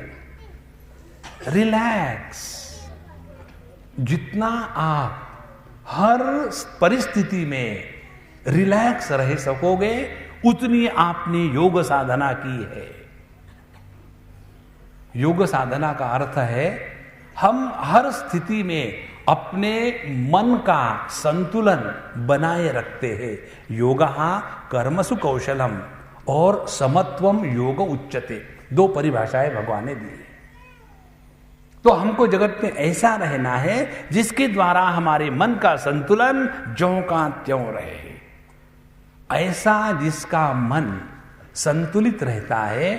रिलैक्स। जितना आप हर परिस्थिति में रिलैक्स रह सकोगे, उतनी आपने योग साधना की है। योग साधना का अर्थ है हम हर स्थिति में अपने मन का संतुलन बनाए रखते हैं। योगः कर्मसु कौशलम और समत्वम योग उच्यते, 2 परिभाषाएं भगवान ने दी। तो हमको जगत में ऐसा रहना है जिसके द्वारा हमारे मन का संतुलन ज्यों का त्यों रहे। ऐसा जिसका मन संतुलित रहता है,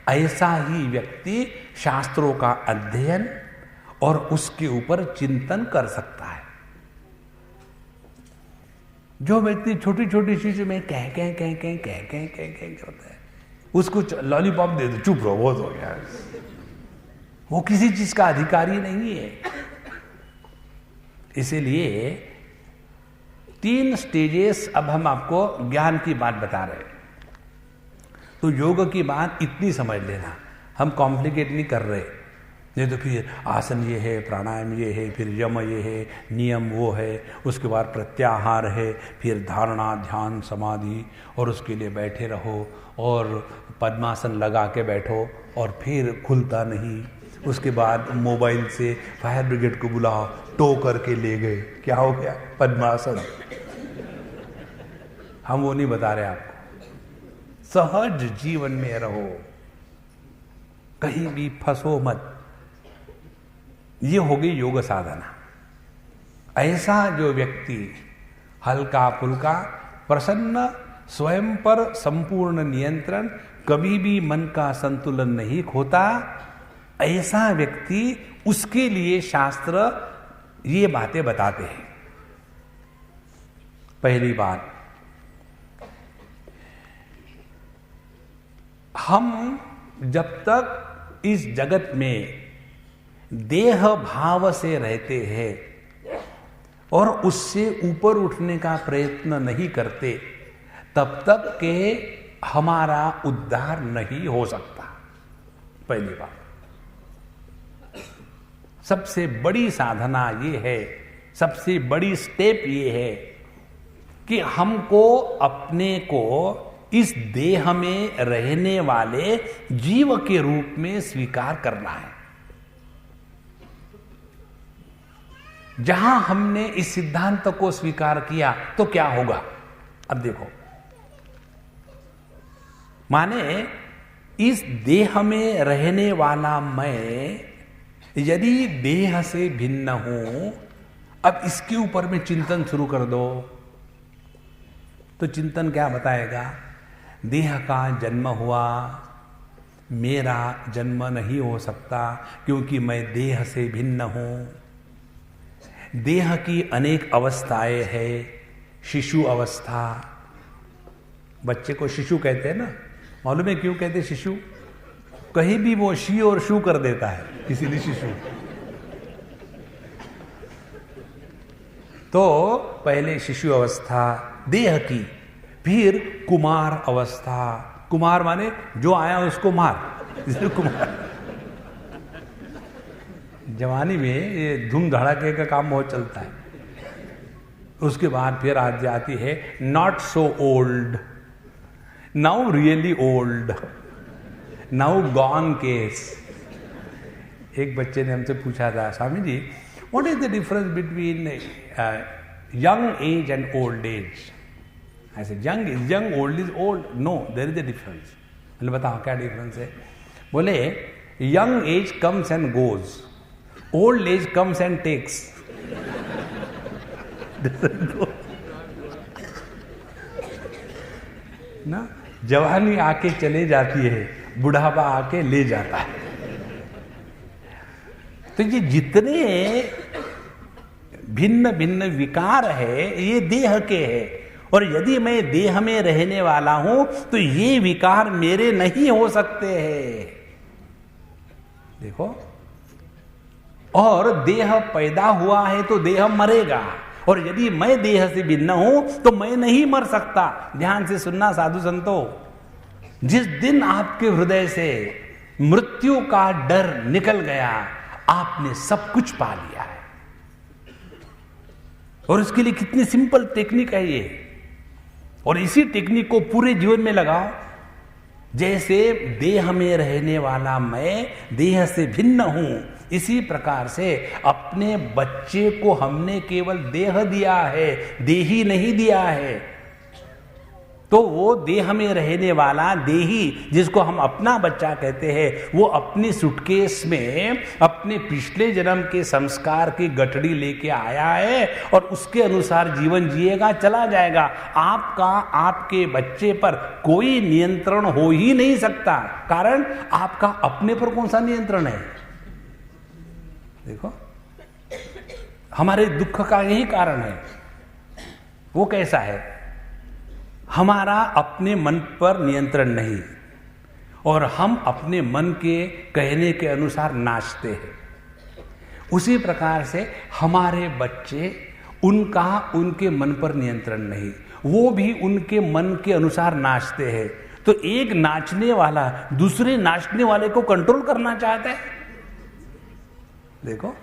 ऐसा ही व्यक्ति शास्त्रों का अध्ययन और उसके ऊपर चिंतन कर सकता है। जो व्यक्ति छोटी छोटी चीजों में कह करता है, उसको लॉलीपॉप दे दो, चुप रहो, बहुत हो गया। वो किसी चीज का अधिकारी नहीं है। इसीलिए 3 स्टेजेस अब हम आपको ज्ञान की बात बता रहे हैं। तो योग की बात इतनी समझ लेना, हम कॉम्प्लिकेट नहीं कर रहे। नहीं तो फिर आसन ये है, प्राणायाम ये है, फिर यम ये है, नियम वो है, उसके बाद प्रत्याहार है, फिर धारणा, ध्यान, समाधि, और उसके लिए बैठे रहो और पद्मासन लगा के बैठो और फिर खुलता नहीं। उसके बाद मोबाइल से फायर ब्रिगेड को बुलाओ, टो करके ले गए, क्या हो गया? पद्मासन। हम वो नहीं बता रहे आपको। सहज जीवन में रहो, कहीं भी फंसो मत। ये हो गई योग साधना। ऐसा जो व्यक्ति हल्का फुल्का, प्रसन्न, स्वयं पर संपूर्ण नियंत्रण, कभी भी मन का संतुलन नहीं खोता, ऐसा व्यक्ति, उसके लिए शास्त्र ये बातें बताते हैं। पहली बात, हम जब तक इस जगत में देह भाव से रहते हैं और उससे ऊपर उठने का प्रयत्न नहीं करते, तब तक के हमारा उद्धार नहीं हो सकता। पहली बात। सबसे बड़ी साधना ये है, सबसे बड़ी स्टेप ये है कि हमको अपने को इस देह में रहने वाले जीव के रूप में स्वीकार करना है। जहां हमने इस सिद्धांत को स्वीकार किया तो क्या होगा? अब देखो, माने इस देह में रहने वाला मैं यदि देह से भिन्न हूं, अब इसके ऊपर में चिंतन शुरू कर दो तो चिंतन क्या बताएगा? देह का जन्म हुआ, मेरा जन्म नहीं हो सकता क्योंकि मैं देह से भिन्न हूं। देह की अनेक अवस्थाएं हैं। शिशु अवस्था, बच्चे को शिशु कहते हैं ना, मालूम है क्यों कहते हैं शिशु? कहीं भी वो शी और शू कर देता है, इसीलिए शिशु। तो पहले शिशु अवस्था देह की, फिर कुमार अवस्था, कुमार माने जो आया उसको मार, इसलिए कुमार। जवानी में ये धूम धड़ाके का काम बहुत चलता है। उसके बाद फिर आज जाती है not so old, now really old, now gone case. एक बच्चे ने हमसे पूछा था, Swami ji what is the difference between young age and old age? ऐसे young is young, old is old, no there is a difference. मैंने बताओ क्या डिफरेंस है? बोले young age comes and goes, old age comes and takes. ना, जवानी आके चले जाती है, बुढ़ापा आके ले जाता है। तो ये जितने भिन्न भिन्न विकार है ये देह के हैं, और यदि मैं देह में रहने वाला हूं तो ये विकार मेरे नहीं हो सकते हैं। देखो, और देह पैदा हुआ है तो देह मरेगा, और यदि मैं देह से भिन्न हूं तो मैं नहीं मर सकता। ध्यान से सुनना साधु संतों, जिस दिन आपके हृदय से मृत्यु का डर निकल गया, आपने सब कुछ पा लिया है। और इसके लिए कितनी सिंपल टेक्निक है ये, और इसी टेक्निक को पूरे जीवन में लगाओ। जैसे देह में रहने वाला मैं देह से भिन्न हूं, इसी प्रकार से अपने बच्चे को हमने केवल देह दिया है, देही नहीं दिया है। तो वो देह में रहने वाला देही, जिसको हम अपना बच्चा कहते हैं, वो अपनी सूटकेस में अपने पिछले जन्म के संस्कार की गठड़ी लेके आया है, और उसके अनुसार जीवन जिएगा, चला जाएगा। आपका आपके बच्चे पर कोई नियंत्रण हो ही नहीं सकता, कारण आपका अपने पर कौन सा नियंत्रण है? देखो, हमारे दुख का यही कारण है। वो कैसा है? हमारा अपने मन पर नियंत्रण नहीं, और हम अपने मन के कहने के अनुसार नाचते हैं। उसी प्रकार से हमारे बच्चे, उनका उनके मन पर नियंत्रण नहीं, वो भी उनके मन के अनुसार नाचते हैं। तो एक नाचने वाला दूसरे नाचने वाले को कंट्रोल करना चाहता है। देखो,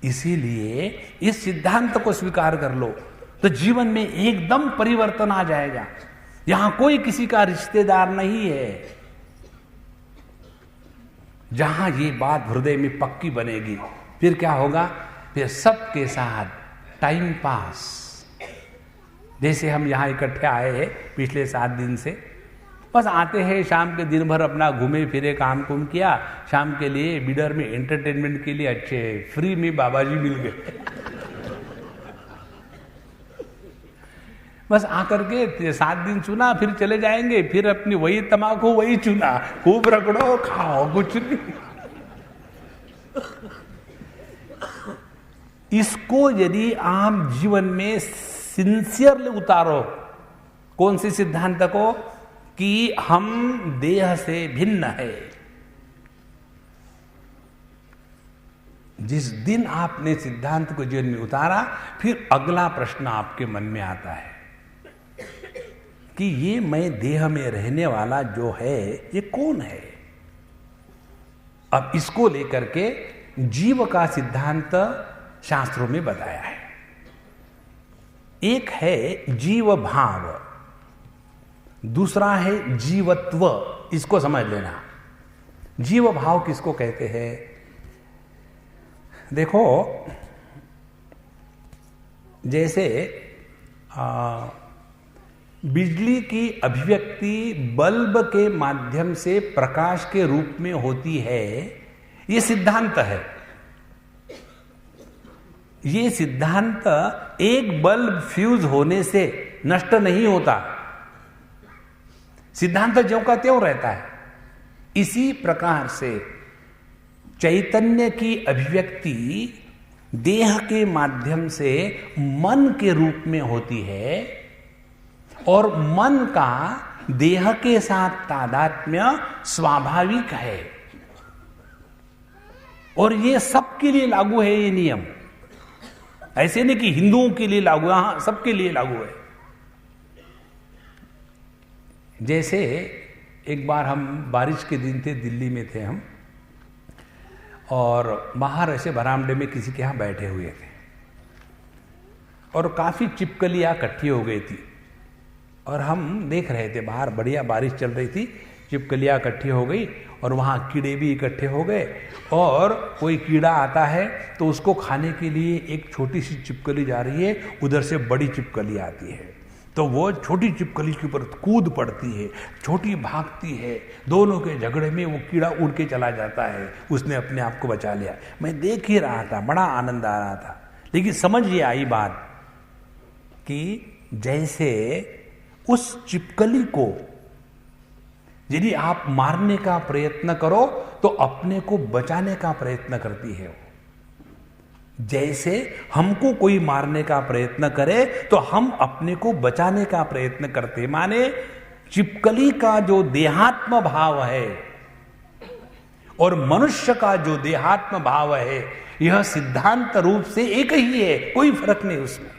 इसीलिए इस सिद्धांत को स्वीकार कर लो तो जीवन में एकदम परिवर्तन आ जाएगा। यहां कोई किसी का रिश्तेदार नहीं है। जहां ये बात हृदय में पक्की बनेगी, फिर क्या होगा? फिर सबके साथ टाइम पास। जैसे हम यहां इकट्ठे आए हैं पिछले 7 दिन से, बस आते हैं, शाम के दिन भर अपना घूमे फिरे, काम कुम किया, शाम के लिए बिडर में एंटरटेनमेंट के लिए अच्छे फ्री में बाबा जी मिल गए। बस आकर के 7 दिन चुना, फिर चले जाएंगे, फिर अपनी वही तमाकू वही चुना, खूब रगड़ो, खाओ, कुछ नहीं। इसको यदि आप जीवन में सिंसियरली उतारो, कौन सी सिद्धांत को? कि हम देह से भिन्न है। जिस दिन आपने सिद्धांत को जीवन में उतारा, फिर अगला प्रश्न आपके मन में आता है कि ये मैं देह में रहने वाला जो है, ये कौन है? अब इसको लेकर के जीव का सिद्धांत शास्त्रों में बताया है। एक है जीव भाव, दूसरा है जीवत्व। इसको समझ लेना। जीव भाव किसको कहते हैं? देखो, जैसे बिजली की अभिव्यक्ति बल्ब के माध्यम से प्रकाश के रूप में होती है, ये सिद्धांत है। ये सिद्धांत एक बल्ब फ्यूज होने से नष्ट नहीं होता, सिद्धांत ज्यों का त्यों रहता है। इसी प्रकार से चैतन्य की अभिव्यक्ति देह के माध्यम से मन के रूप में होती है, और मन का देह के साथ तादात्म्य स्वाभाविक है, और ये सबके लिए लागू है ये नियम। ऐसे नहीं कि हिंदुओं के लिए लागू है, हाँ सबके लिए लागू है। जैसे एक बार हम बारिश के दिन थे, दिल्ली में थे हम, और बाहर ऐसे बरामदे में किसी के यहाँ बैठे हुए थे और काफ़ी छिपकलियाँ इकट्ठी हो गई थी और हम देख रहे थे, बाहर बढ़िया बारिश चल रही थी, छिपकलियाँ इकट्ठी हो गई और वहाँ कीड़े भी इकट्ठे हो गए। और कोई कीड़ा आता है तो उसको खाने के लिए एक छोटी सी छिपकली जा रही है, उधर से बड़ी छिपकली आती है तो वो छोटी छिपकली के ऊपर कूद पड़ती है, छोटी भागती है, दोनों के झगड़े में वो कीड़ा उड़ के चला जाता है, उसने अपने आप को बचा लिया। मैं देख ही रहा था, बड़ा आनंद आ रहा था, लेकिन समझ ये आई बात कि जैसे उस छिपकली को यदि आप मारने का प्रयत्न करो तो अपने को बचाने का प्रयत्न करती है वो। जैसे हमको कोई मारने का प्रयत्न करे तो हम अपने को बचाने का प्रयत्न करते। माने छिपकली का जो देहात्म भाव है और मनुष्य का जो देहात्म भाव है, यह सिद्धांत रूप से एक ही है, कोई फर्क नहीं उसमें।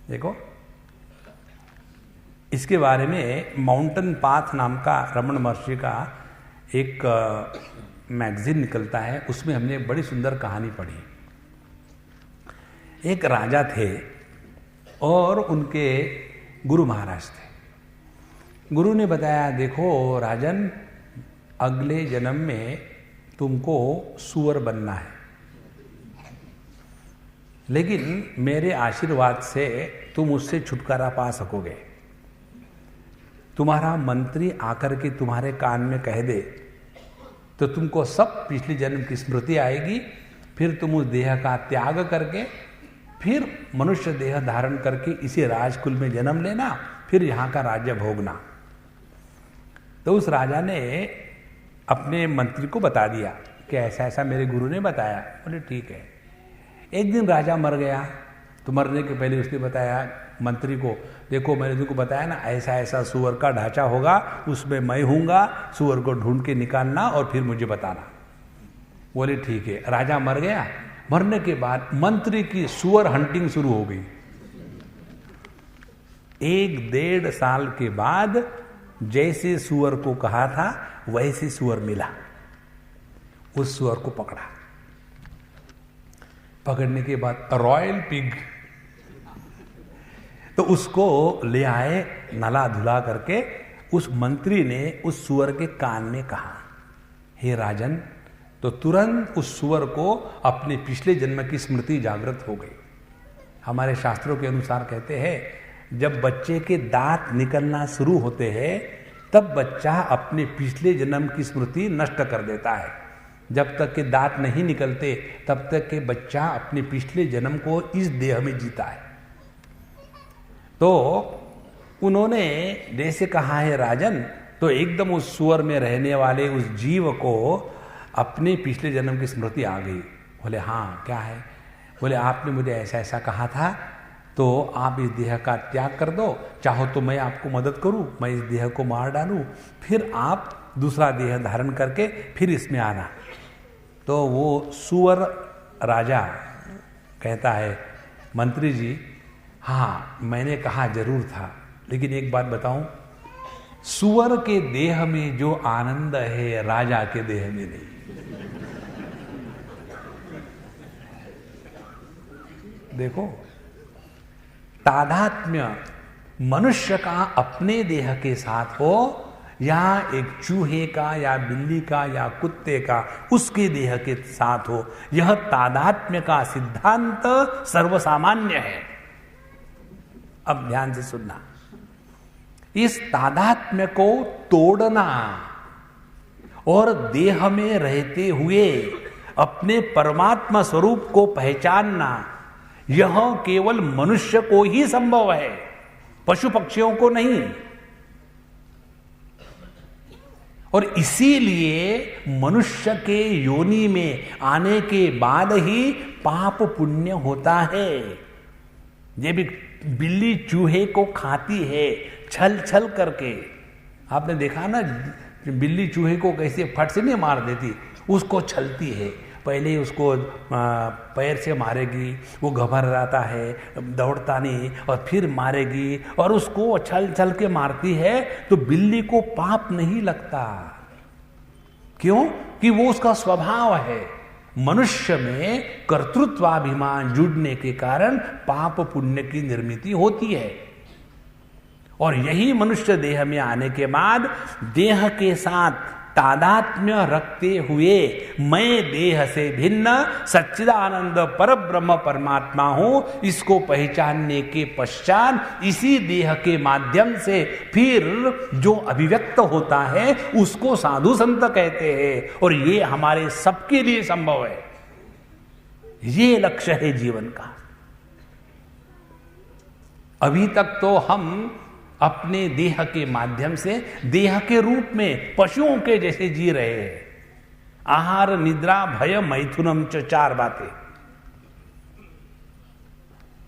देखो, इसके बारे में माउंटेन पाथ नाम का रमण महर्षि का एक मैगजीन निकलता है, उसमें हमने बड़ी सुंदर कहानी पढ़ी। एक राजा थे और उनके गुरु महाराज थे। गुरु ने बताया, देखो राजन, अगले जन्म में तुमको सूअर बनना है, लेकिन मेरे आशीर्वाद से तुम उससे छुटकारा पा सकोगे। तुम्हारा मंत्री आकर के तुम्हारे कान में कह दे तो तुमको सब पिछले जन्म की स्मृति आएगी, फिर तुम उस देह का त्याग करके फिर मनुष्य देह धारण करके इसी राजकुल में जन्म लेना, फिर यहाँ का राज्य भोगना। तो उस राजा ने अपने मंत्री को बता दिया कि ऐसा ऐसा मेरे गुरु ने बताया। बोले ठीक है। एक दिन राजा मर गया, तो मरने के पहले उसने बताया मंत्री को, देखो मैंने तुमको बताया ना, ऐसा ऐसा सुअर का ढांचा होगा, उसमें मैं हूँगा, सुअर को ढूंढ के निकालना और फिर मुझे बताना। बोले ठीक है। राजा मर गया। मरने के बाद मंत्री की सुअर हंटिंग शुरू हो गई। 1-1.5 साल के बाद जैसे सुअर को कहा था वैसे सुअर मिला। उस सुअर को पकड़ा। पकड़ने के बाद रॉयल पिग, तो उसको ले आए नला धुला करके। उस मंत्री ने उस सुअर के कान में कहा, हे राजन, तो तुरंत उस सुअर को अपने पिछले जन्म की स्मृति जागृत हो गई। हमारे शास्त्रों के अनुसार कहते हैं, जब बच्चे के दांत निकलना शुरू होते हैं तब बच्चा अपने पिछले जन्म की स्मृति नष्ट कर देता है। जब तक के दांत नहीं निकलते तब तक के बच्चा अपने पिछले जन्म को इस देह में जीता है। तो उन्होंने जैसे कहा है राजन, तो एकदम उस सुअर में रहने वाले उस जीव को अपने पिछले जन्म की स्मृति आ गई। बोले हाँ क्या है? बोले आपने मुझे ऐसा ऐसा कहा था, तो आप इस देह का त्याग कर दो, चाहो तो मैं आपको मदद करूं, मैं इस देह को मार डालूं, फिर आप दूसरा देह धारण करके फिर इसमें आना। तो वो सुअर राजा कहता है, मंत्री जी हाँ मैंने कहा जरूर था, लेकिन एक बात बताऊं, सुअर के देह में जो आनंद है राजा के देह में नहीं। देखो, तादात्म्य मनुष्य का अपने देह के साथ हो या एक चूहे का या बिल्ली का या कुत्ते का उसके देह के साथ हो, यह तादात्म्य का सिद्धांत सर्वसामान्य है। अब ध्यान से सुनना, इस तादात्म्य को तोड़ना और देह में रहते हुए अपने परमात्मा स्वरूप को पहचानना, यह केवल मनुष्य को ही संभव है, पशु पक्षियों को नहीं। और इसीलिए मनुष्य के योनि में आने के बाद ही पाप पुण्य होता है। ये भी बिल्ली चूहे को खाती है छल छल करके। आपने देखा ना, बिल्ली चूहे को कैसे फट से नहीं मार देती, उसको छलती है, पहले उसको पैर से मारेगी, वो घबराता है, दौड़ता नहीं, और फिर मारेगी और उसको छल छल के मारती है, तो बिल्ली को पाप नहीं लगता। क्यों? कि वो उसका स्वभाव है। मनुष्य में कर्तृत्वाभिमान जुड़ने के कारण पाप पुण्य की निर्मिति होती है। और यही मनुष्य देह में आने के बाद देह के साथ तादात्म्य रखते हुए मैं देह से भिन्न सच्चिदानंद परब्रह्म परमात्मा हूं, इसको पहचानने के पश्चात इसी देह के माध्यम से फिर जो अभिव्यक्त होता है उसको साधु संत कहते हैं। और ये हमारे सबके लिए संभव है। ये लक्ष्य है जीवन का। अभी तक तो हम अपने देह के माध्यम से देह के रूप में पशुओं के जैसे जी रहे हैं। आहार, निद्रा, भय, मैथुनम च, 4 बातें।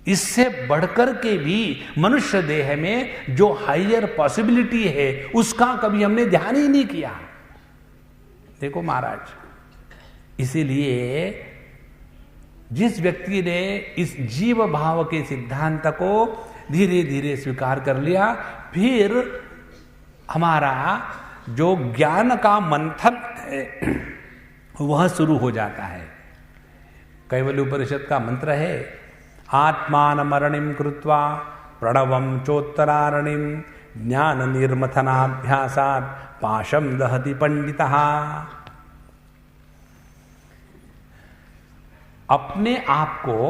इससे बढ़कर के भी मनुष्य देह में जो हायर पॉसिबिलिटी है उसका कभी हमने ध्यान ही नहीं किया। देखो महाराज, इसीलिए जिस व्यक्ति ने इस जीव भाव के सिद्धांत को धीरे धीरे स्वीकार कर लिया, फिर हमारा जो ज्ञान का मंथन है वह शुरू हो जाता है। कैवल्य उपनिषद का मंत्र है, आत्मान मरणिम कृत्वा प्रणवम चोत्तरारणिम ज्ञान निर्मथनाभ्यासात् पाशम दहति पंडितः। अपने आप को,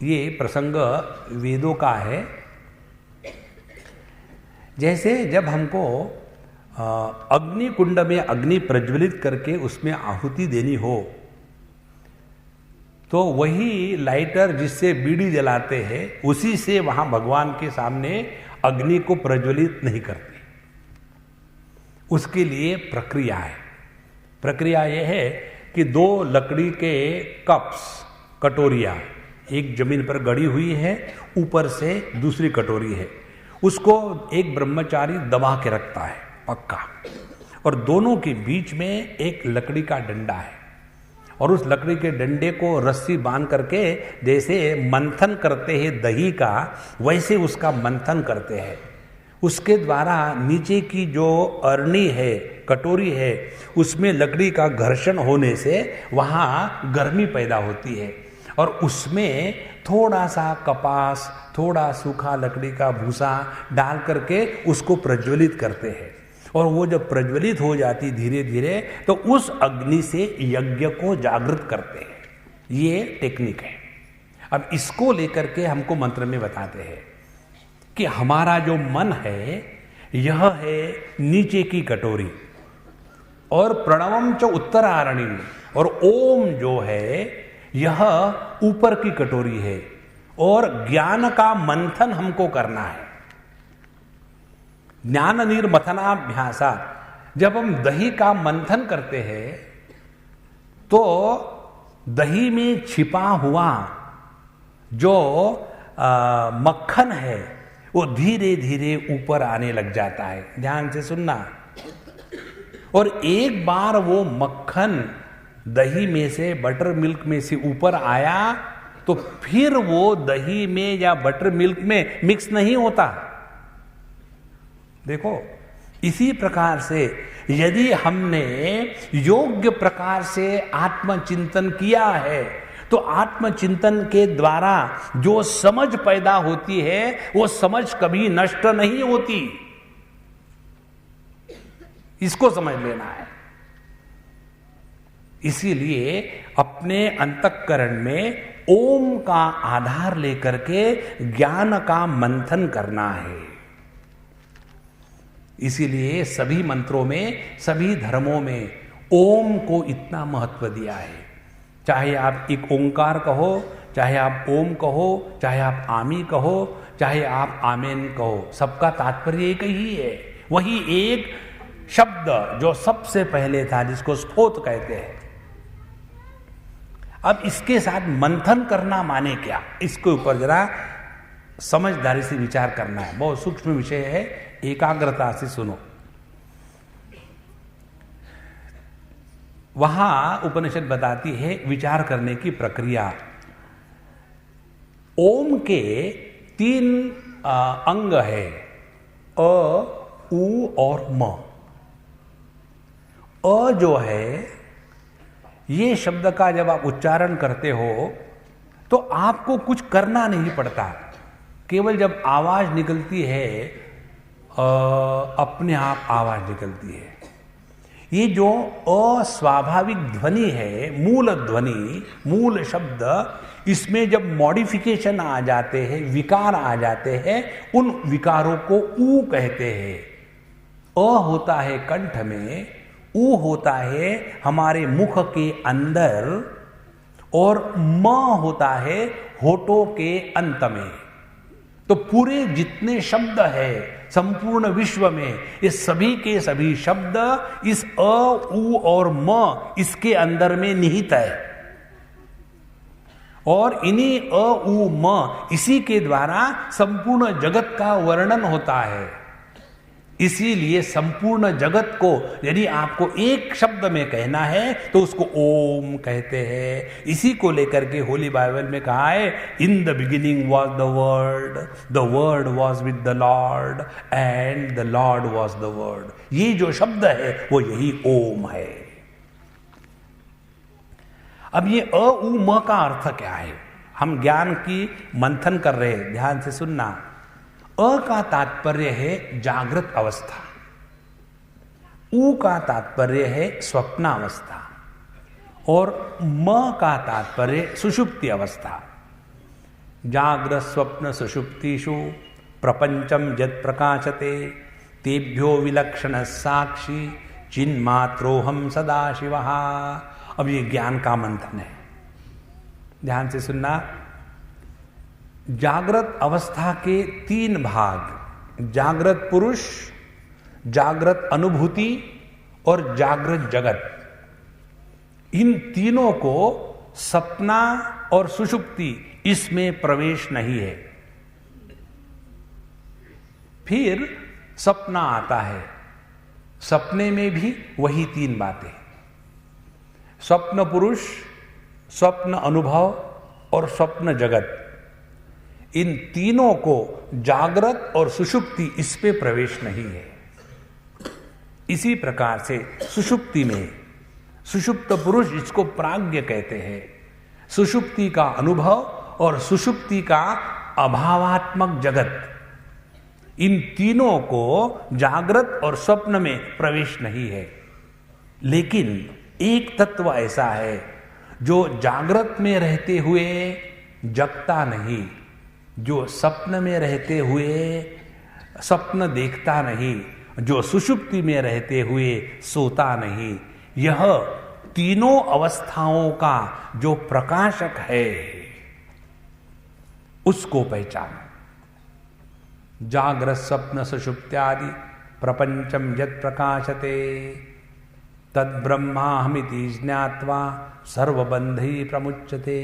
ये प्रसंग वेदों का है। जैसे जब हमको अग्नि कुंड में अग्नि प्रज्वलित करके उसमें आहुति देनी हो, तो वही लाइटर जिससे बीड़ी जलाते हैं उसी से वहां भगवान के सामने अग्नि को प्रज्वलित नहीं करते। उसके लिए प्रक्रिया है। प्रक्रिया यह है कि 2 लकड़ी के कप्स, कटोरियां, एक जमीन पर गड़ी हुई है, ऊपर से दूसरी कटोरी है, उसको एक ब्रह्मचारी दबा के रखता है पक्का, और दोनों के बीच में एक लकड़ी का डंडा है, और उस लकड़ी के डंडे को रस्सी बांध करके जैसे मंथन करते हैं दही का, वैसे उसका मंथन करते हैं। उसके द्वारा नीचे की जो अरणी है, कटोरी है, उसमें लकड़ी का घर्षण होने से वहाँ गर्मी पैदा होती है, और उसमें थोड़ा सा कपास, थोड़ा सूखा लकड़ी का भूसा डाल करके उसको प्रज्वलित करते हैं। और वो जब प्रज्वलित हो जाती धीरे धीरे, तो उस अग्नि से यज्ञ को जागृत करते हैं। ये टेक्निक है। अब इसको लेकर के हमको मंत्र में बताते हैं कि हमारा जो मन है यह है नीचे की कटोरी, और प्रणवम च उत्तरारणी, और ओम जो है यह ऊपर की कटोरी है, और ज्ञान का मंथन हमको करना है। ज्ञान निर्मथनाभ्यासात्, जब हम दही का मंथन करते हैं तो दही में छिपा हुआ जो मक्खन है वो धीरे धीरे ऊपर आने लग जाता है। ध्यान से सुनना। और एक बार वो मक्खन दही में से, बटर मिल्क में से ऊपर आया, तो फिर वो दही में या बटर मिल्क में मिक्स नहीं होता। देखो, इसी प्रकार से यदि हमने योग्य प्रकार से आत्मचिंतन किया है, तो आत्मचिंतन के द्वारा जो समझ पैदा होती है वो समझ कभी नष्ट नहीं होती। इसको समझ लेना है। इसीलिए अपने अंतःकरण में ओम का आधार लेकर के ज्ञान का मंथन करना है। इसीलिए सभी मंत्रों में, सभी धर्मों में ओम को इतना महत्व दिया है। चाहे आप एक ओंकार कहो, चाहे आप ओम कहो, चाहे आप आमी कहो, चाहे आप आमेन कहो, सबका तात्पर्य एक ही है। वही एक शब्द जो सबसे पहले था, जिसको स्फोट कहते हैं। अब इसके साथ मंथन करना माने क्या, इसके ऊपर जरा समझदारी से विचार करना है। बहुत सूक्ष्म विषय है, एकाग्रता से सुनो। वहां उपनिषद बताती है विचार करने की प्रक्रिया। ओम के 3 अंग है, अ, उ और म। अ जो है, ये शब्द का जब आप उच्चारण करते हो तो आपको कुछ करना नहीं पड़ता, केवल जब आवाज निकलती है अपने आप आवाज निकलती है। ये जो अस्वाभाविक ध्वनि है, मूल ध्वनि, मूल शब्द, इसमें जब मॉडिफिकेशन आ जाते हैं, विकार आ जाते हैं, उन विकारों को ऊ कहते हैं। अ होता है कंठ में, ऊ होता है हमारे मुख के अंदर, और म होता है होठों के अंत में। तो पूरे जितने शब्द है संपूर्ण विश्व में, ये सभी के सभी शब्द इस अ, उ और म इसके अंदर में निहित है, और इन्हीं अ, उ, म इसी के द्वारा संपूर्ण जगत का वर्णन होता है। इसीलिए संपूर्ण जगत को यदि आपको एक शब्द में कहना है तो उसको ओम कहते हैं। इसी को लेकर के होली बाइबल में कहा है, in the beginning was the word was with the Lord and the Lord was the word. ये जो शब्द है वो यही ओम है। अब ये अ, उ, म का अर्थ क्या है? हम ज्ञान की मंथन कर रहे हैं, ध्यान से सुनना। अ का तात्पर्य है जागृत अवस्था, उ का तात्पर्य है स्वप्नावस्था, और म का तात्पर्य सुषुप्ति अवस्था। जाग्रत स्वप्न सुषुप्तिषु प्रपंचम यत् प्रकाशते तेभ्यो विलक्षण साक्षी चिन्मात्रोहम सदाशिवः। अब ये ज्ञान का मंथन है, ध्यान से सुनना। जागृत अवस्था के 3 भाग, जागृत पुरुष, जागृत अनुभूति और जागृत जगत, इन तीनों को सपना और सुषुप्ति इसमें प्रवेश नहीं है। फिर सपना आता है, सपने में भी वही 3 बातें, स्वप्न पुरुष, स्वप्न अनुभव और स्वप्न जगत। इन तीनों को जागृत और सुषुप्ति इस पे प्रवेश नहीं है। इसी प्रकार से सुषुप्ति में, सुषुप्त पुरुष इसको प्राज्ञ कहते हैं, सुषुप्ति का अनुभव और सुषुप्ति का अभावात्मक जगत, इन तीनों को जागृत और स्वप्न में प्रवेश नहीं है। लेकिन एक तत्व ऐसा है जो जागृत में रहते हुए जगता नहीं, जो स्वप्न में रहते हुए स्वप्न देखता नहीं, जो सुषुप्ति में रहते हुए सोता नहीं, यह तीनों अवस्थाओं का जो प्रकाशक है उसको पहचानो। जागृत स्वप्न सुषुप्त्यादि प्रपंचम यत् प्रकाशते तद् ब्रह्माहमिति ज्ञात्वा सर्वबंधै प्रमुच्यते।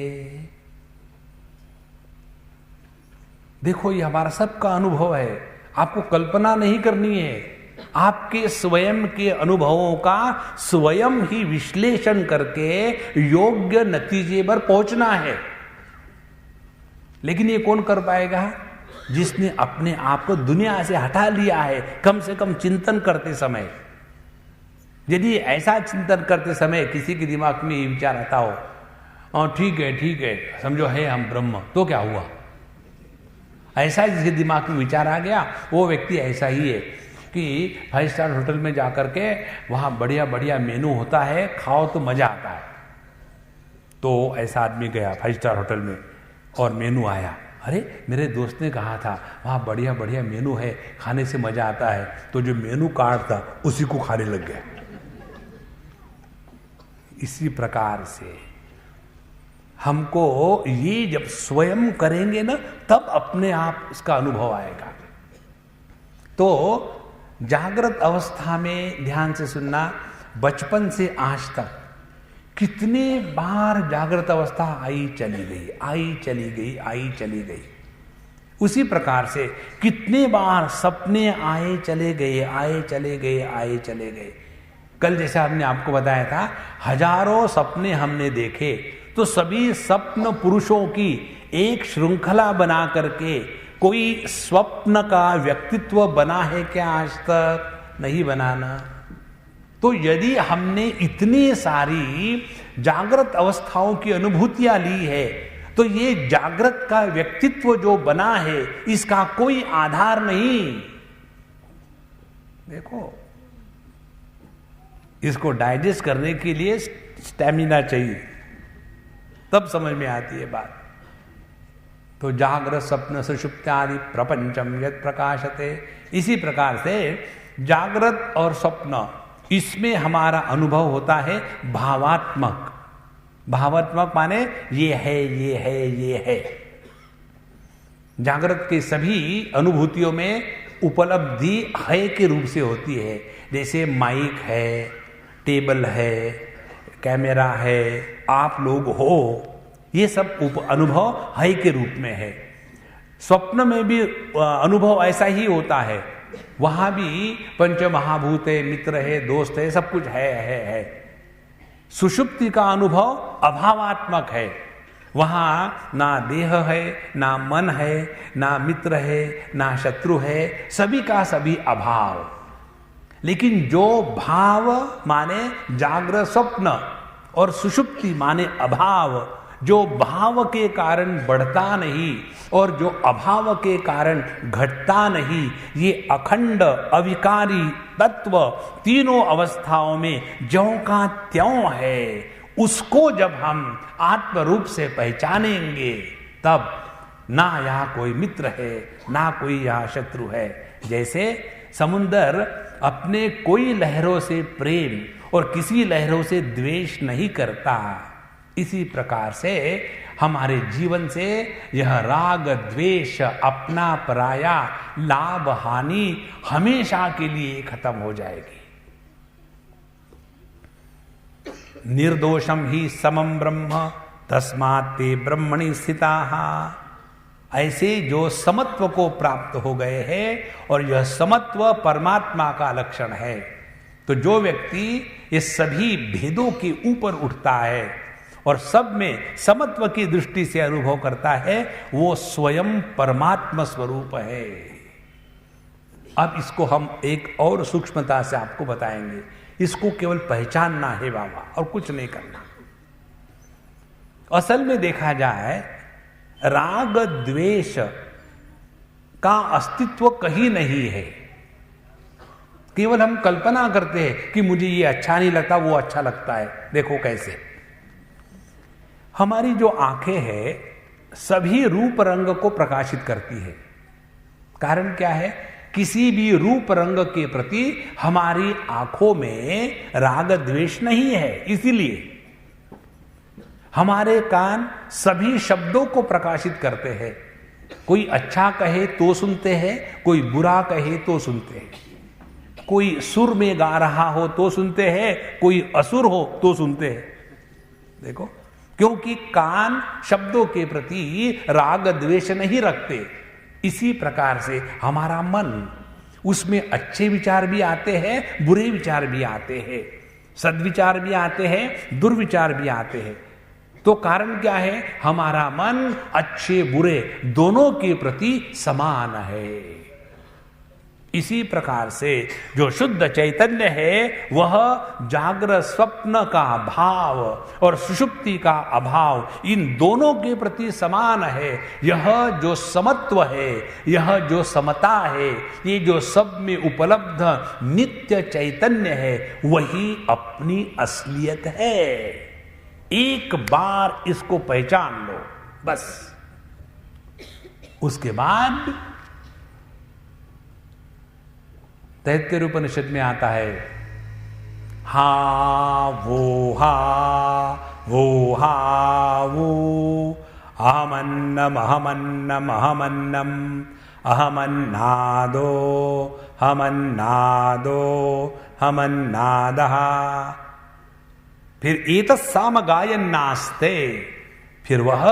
देखो, ये हमारा सबका अनुभव है, आपको कल्पना नहीं करनी है, आपके स्वयं के अनुभवों का स्वयं ही विश्लेषण करके योग्य नतीजे पर पहुंचना है। लेकिन ये कौन कर पाएगा? जिसने अपने आप को दुनिया से हटा लिया है, कम से कम चिंतन करते समय। यदि ऐसा चिंतन करते समय किसी के दिमाग में ये विचार आता हो, और ठीक है समझो है हम ब्रह्म, तो क्या हुआ? ऐसा जिसके दिमाग में विचार आ गया, वो व्यक्ति ऐसा ही है कि 5 स्टार होटल में जाकर के वहाँ बढ़िया बढ़िया मेनू होता है, खाओ तो मजा आता है। तो ऐसा आदमी गया 5 स्टार होटल में और मेनू आया, अरे मेरे दोस्त ने कहा था वहाँ बढ़िया बढ़िया मेनू है, खाने से मजा आता है, तो जो मेनू कार्ड था उसी को खाने लग गया। इसी प्रकार से हमको ये जब स्वयं करेंगे ना, तब अपने आप उसका अनुभव आएगा। तो जागृत अवस्था में ध्यान से सुनना, बचपन से आज तक कितने बार जागृत अवस्था आई चली गई, आई चली गई, आई चली गई। उसी प्रकार से कितने बार सपने आए चले गए, आए चले गए, आए चले गए। कल जैसा हमने आपको बताया था, हजारों सपने हमने देखे, तो सभी स्वप्न पुरुषों की एक श्रृंखला बना करके कोई स्वप्न का व्यक्तित्व बना है क्या? आज तक नहीं बनाना। तो यदि हमने इतनी सारी जागृत अवस्थाओं की अनुभूतियां ली है, तो ये जागृत का व्यक्तित्व जो बना है, इसका कोई आधार नहीं। देखो, इसको डाइजेस्ट करने के लिए स्टैमिना चाहिए, तब समझ में आती है बात। तो जागृत स्वप्न सुषुप्त्यादि प्रपंचम यत् प्रकाशते, इसी प्रकार से जागृत और स्वप्न, इसमें हमारा अनुभव होता है भावात्मक। भावात्मक माने ये है, ये है, ये है। जागृत के सभी अनुभूतियों में उपलब्धि है के रूप से होती है। जैसे माइक है, टेबल है, कैमरा है, आप लोग हो, ये सब अनुभव है के रूप में है। स्वप्न में भी अनुभव ऐसा ही होता है, वहां भी पंच महाभूत है, मित्र है, दोस्त है, सब कुछ है। सुषुप्ति का अनुभव अभावात्मक है, वहां ना देह है, ना मन है, ना मित्र है, ना शत्रु है, सभी का सभी अभाव। लेकिन जो भाव माने जागृत स्वप्न और सुषुप्ति माने अभाव, जो भाव के कारण बढ़ता नहीं और जो अभाव के कारण घटता नहीं, ये अखंड अविकारी तत्व तीनों अवस्थाओं में ज्यों का त्यों है। उसको जब हम आत्म रूप से पहचानेंगे, तब ना यहाँ कोई मित्र है, ना कोई यहाँ शत्रु है। जैसे समुंदर अपने कोई लहरों से प्रेम और किसी लहरों से द्वेष नहीं करता, इसी प्रकार से हमारे जीवन से यह राग द्वेष, अपना पराया, लाभ हानि हमेशा के लिए खत्म हो जाएगी। निर्दोषम ही समम ब्रह्म तस्मात् ते ब्रह्मणि स्थिताः। ऐसे जो समत्व को प्राप्त हो गए हैं, और यह समत्व परमात्मा का लक्षण है। तो जो व्यक्ति ये सभी भेदों के ऊपर उठता है और सब में समत्व की दृष्टि से अनुभव करता है, वो स्वयं परमात्मा स्वरूप है। अब इसको हम एक और सूक्ष्मता से आपको बताएंगे। इसको केवल पहचानना है बाबा, और कुछ नहीं करना। असल में देखा जाए, राग द्वेष का अस्तित्व कहीं नहीं है। केवल हम कल्पना करते हैं कि मुझे ये अच्छा नहीं लगता, वो अच्छा लगता है। देखो कैसे हमारी जो आंखें हैं सभी रूप रंग को प्रकाशित करती है। कारण क्या है? किसी भी रूप रंग के प्रति हमारी आंखों में राग द्वेष नहीं है। इसीलिए हमारे कान सभी शब्दों को प्रकाशित करते हैं। कोई अच्छा कहे तो सुनते हैं, कोई बुरा कहे तो सुनते हैं। कोई सुर में गा रहा हो तो सुनते हैं, कोई असुर हो तो सुनते हैं। देखो, क्योंकि कान शब्दों के प्रति राग द्वेष नहीं रखते। इसी प्रकार से हमारा मन, उसमें अच्छे विचार भी आते हैं, बुरे विचार भी आते हैं, सद्विचार भी आते हैं, दुर्विचार भी आते हैं। तो कारण क्या है? हमारा मन अच्छे बुरे दोनों के प्रति समान है। इसी प्रकार से जो शुद्ध चैतन्य है, वह जागृत स्वप्न का भाव और सुषुप्ति का अभाव, इन दोनों के प्रति समान है। यह जो समत्व है, यह जो समता है, ये जो सब में उपलब्ध नित्य चैतन्य है, वही अपनी असलियत है। एक बार इसको पहचान लो, बस। उसके बाद तैत्तिरीय उपनिषद में आता है, हा वो अहमन्नम अहमन्नम अहमन्नम अहमन्नादो हमन्नादो हमन्नादः। फिर एतस्साम गायन्नास्ते, फिर वह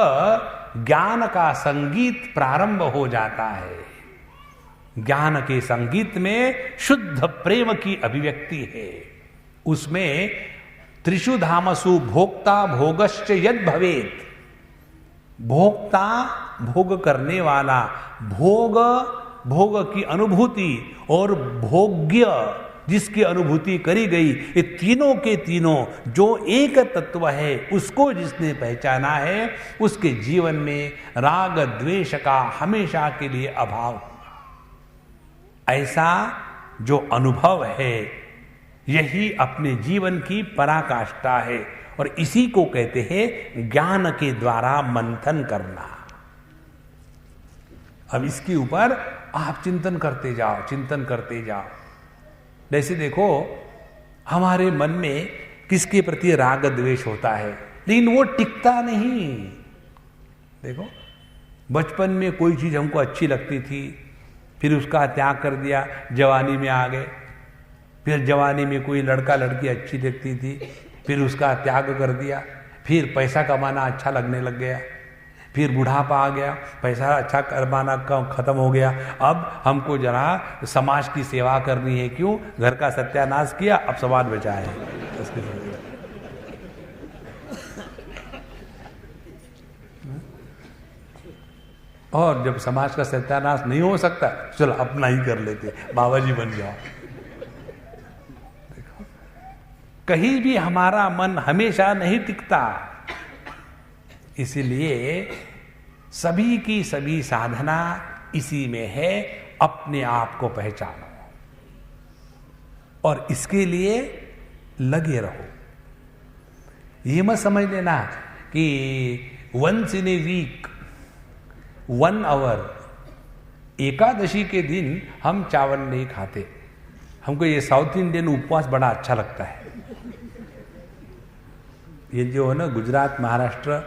ज्ञान का संगीत प्रारंभ हो जाता है। ज्ञान के संगीत में शुद्ध प्रेम की अभिव्यक्ति है। उसमें त्रिषु धामसु भोक्ता भोगश्च यद भवेत, भोक्ता भोग करने वाला, भोग भोग की अनुभूति और भोग्य जिसकी अनुभूति करी गई, ये तीनों के तीनों जो एक तत्व है उसको जिसने पहचाना है, उसके जीवन में राग द्वेष का हमेशा के लिए अभाव होगा। ऐसा जो अनुभव है यही अपने जीवन की पराकाष्ठा है और इसी को कहते हैं ज्ञान के द्वारा मंथन करना। अब इसके ऊपर आप चिंतन करते जाओ, चिंतन करते जाओ। जैसे देखो हमारे मन में किसके प्रति राग द्वेष होता है, लेकिन वो टिकता नहीं। देखो बचपन में कोई चीज हमको अच्छी लगती थी, फिर उसका त्याग कर दिया, जवानी में आ गए। फिर जवानी में कोई लड़का लड़की अच्छी लगती थी, फिर उसका त्याग कर दिया। फिर पैसा कमाना अच्छा लगने लग गया, फिर बुढ़ापा आ गया, पैसा अच्छा कमाना खत्म हो गया। अब हमको जरा समाज की सेवा करनी है, क्यों? घर का सत्यानाश किया, अब समाज बचा है। और जब समाज का सत्यानाश नहीं हो सकता, चलो अपना ही कर लेते, बाबा जी बन जाओ। देखो कहीं भी हमारा मन हमेशा नहीं टिकता, इसीलिए सभी की सभी साधना इसी में है, अपने आप को पहचानो और इसके लिए लगे रहो। ये मत समझ लेना कि once in a week 1 hour, Ekadashi के दिन हम चावल नहीं खाते। हमको ये साउथ इंडियन उपवास बड़ा अच्छा लगता है। ये जो है ना गुजरात, महाराष्ट्र,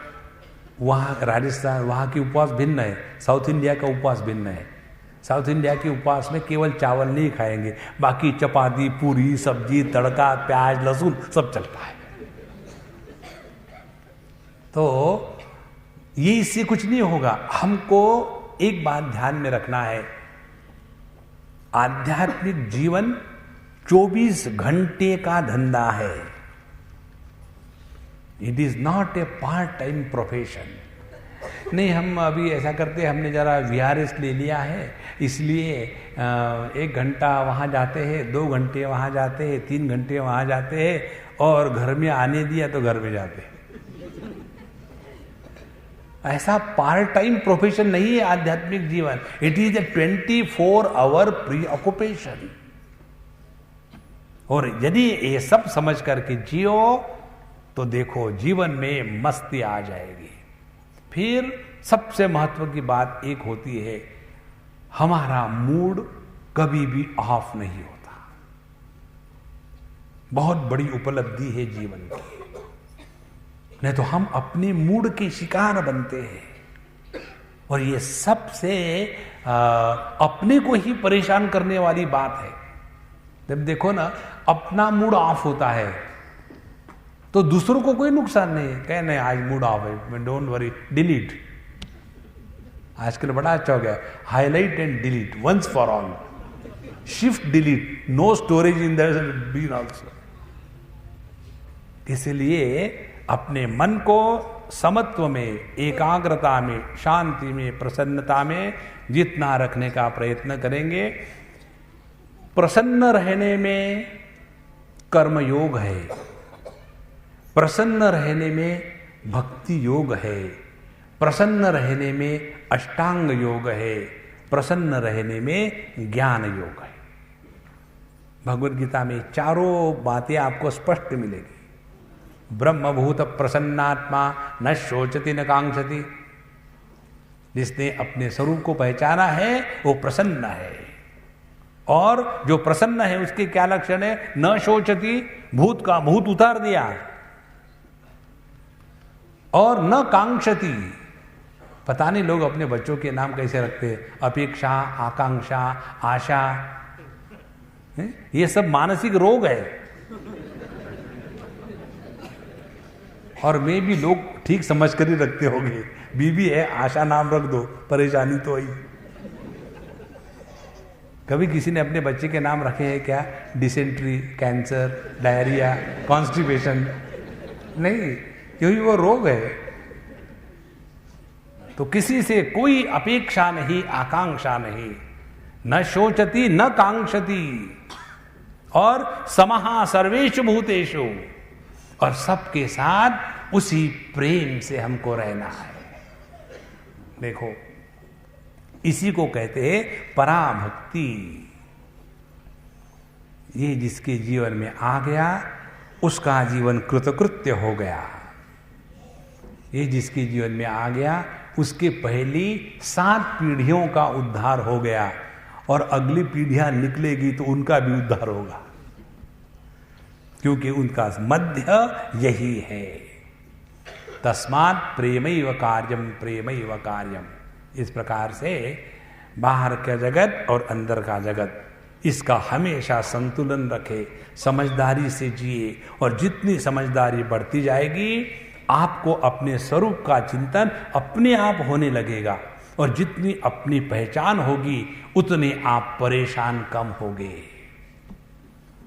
वहाँ राजस्थान, वहाँ की उपवास भिन्न है, साउथ इंडिया का उपवास भिन्न है। साउथ इंडिया के उपवास में केवल चावल नहीं खाएंगे, बाकी चपाती, पूरी, सब्जी, तड़का, प्याज, लहसुन सब चलता है। तो ये इससे कुछ नहीं होगा। हमको एक बात ध्यान में रखना है, आध्यात्मिक जीवन 24 घंटे का धंधा है। It is not a part time profession. नहीं, हम अभी ऐसा करते हैं, हमने जरा वीआरएस ले लिया है, इसलिए 1 घंटा वहां जाते हैं, 2 घंटे वहां जाते हैं, 3 घंटे वहां जाते हैं, और घर में आने दिया तो घर में जाते हैं। ऐसा पार्ट टाइम प्रोफेशन नहीं है आध्यात्मिक जीवन। It is a 24 hour preoccupation. और यदि ये सब समझ करके जियो तो देखो जीवन में मस्ती आ जाएगी। फिर सबसे महत्व की बात एक होती है, हमारा मूड कभी भी ऑफ नहीं होता। बहुत बड़ी उपलब्धि है जीवन की। नहीं तो हम अपने मूड के शिकार बनते हैं, और ये सबसे अपने को ही परेशान करने वाली बात है। जब देखो ना अपना मूड ऑफ होता है तो दूसरों को कोई नुकसान नहीं है, कहे नहीं आज मूड ऑफ है, डोंट वरी, डिलीट। आजकल बड़ा अच्छा हो गया, highlight and delete once for all, shift delete, no storage in that bin also. इसलिए अपने मन को समत्व में, एकाग्रता में, शांति में, प्रसन्नता में जितना रखने का प्रयत्न करेंगे, प्रसन्न रहने में कर्म योग है, प्रसन्न रहने में भक्ति योग है, प्रसन्न रहने में अष्टांग योग है, प्रसन्न रहने में ज्ञान योग है। भगवद गीता में चारों बातें आपको स्पष्ट मिलेगी। ब्रह्मभूत प्रसन्नात्मा न शोचति न कांक्षति। जिसने अपने स्वरूप को पहचाना है वो प्रसन्न है, और जो प्रसन्न है उसके क्या लक्षण है? न शोचति, भूत का भूत उतार दिया, और न कांक्षति। पता नहीं लोग अपने बच्चों के नाम कैसे रखते हैं, अपेक्षा, आकांक्षा, आशा, ये सब मानसिक रोग है। और मैं भी लोग ठीक समझ कर ही रखते होंगे, बीबी है आशा नाम रख दो, परेशानी तो आई। कभी किसी ने अपने बच्चे के नाम रखे हैं क्या? Dysentery, cancer, diarrhoea, constipation? नहीं, क्योंकि वो रोग है। तो किसी से कोई अपेक्षा नहीं, आकांक्षा नहीं। न शोचति न कांक्षति, और समहा सर्वेषु भूतेषु, और सबके साथ उसी प्रेम से हमको रहना है। देखो, इसी को कहते हैं पराभक्ति। ये जिसके जीवन में आ गया उसका जीवन कृतकृत्य हो गया। ये जिसके जीवन में आ गया उसके पहली 7 पीढ़ियों का उद्धार हो गया, और अगली पीढ़ियां निकलेगी तो उनका भी उद्धार होगा, क्योंकि उनका मध्य यही है। तस्मात् प्रेमैव कार्यम प्रेमैव कार्यम। इस प्रकार से बाहर का जगत और अंदर का जगत, इसका हमेशा संतुलन रखे, समझदारी से जिए, और जितनी समझदारी बढ़ती जाएगी आपको अपने स्वरूप का चिंतन अपने आप होने लगेगा, और जितनी अपनी पहचान होगी उतने आप परेशान कम होंगे।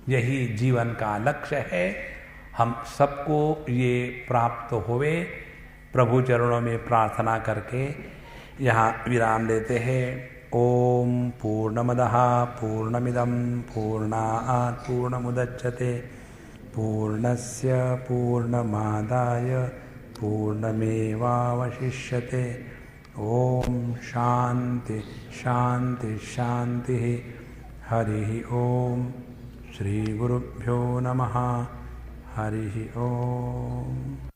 यही जीवन का लक्ष्य है। हम सबको ये प्राप्त होवे, प्रभु चरणों में प्रार्थना करके यहाँ विराम लेते हैं। ओम पूर्णमदः पूर्णमिदं पूर्णात् पूर्णमुदच्यते पूर्णस्य पूर्णमादाय पूर्णमेवावशिष्यते। ओम शांति शांति शांति। हरि ओम। श्री गुरुभ्यो नमः। हरि ओम।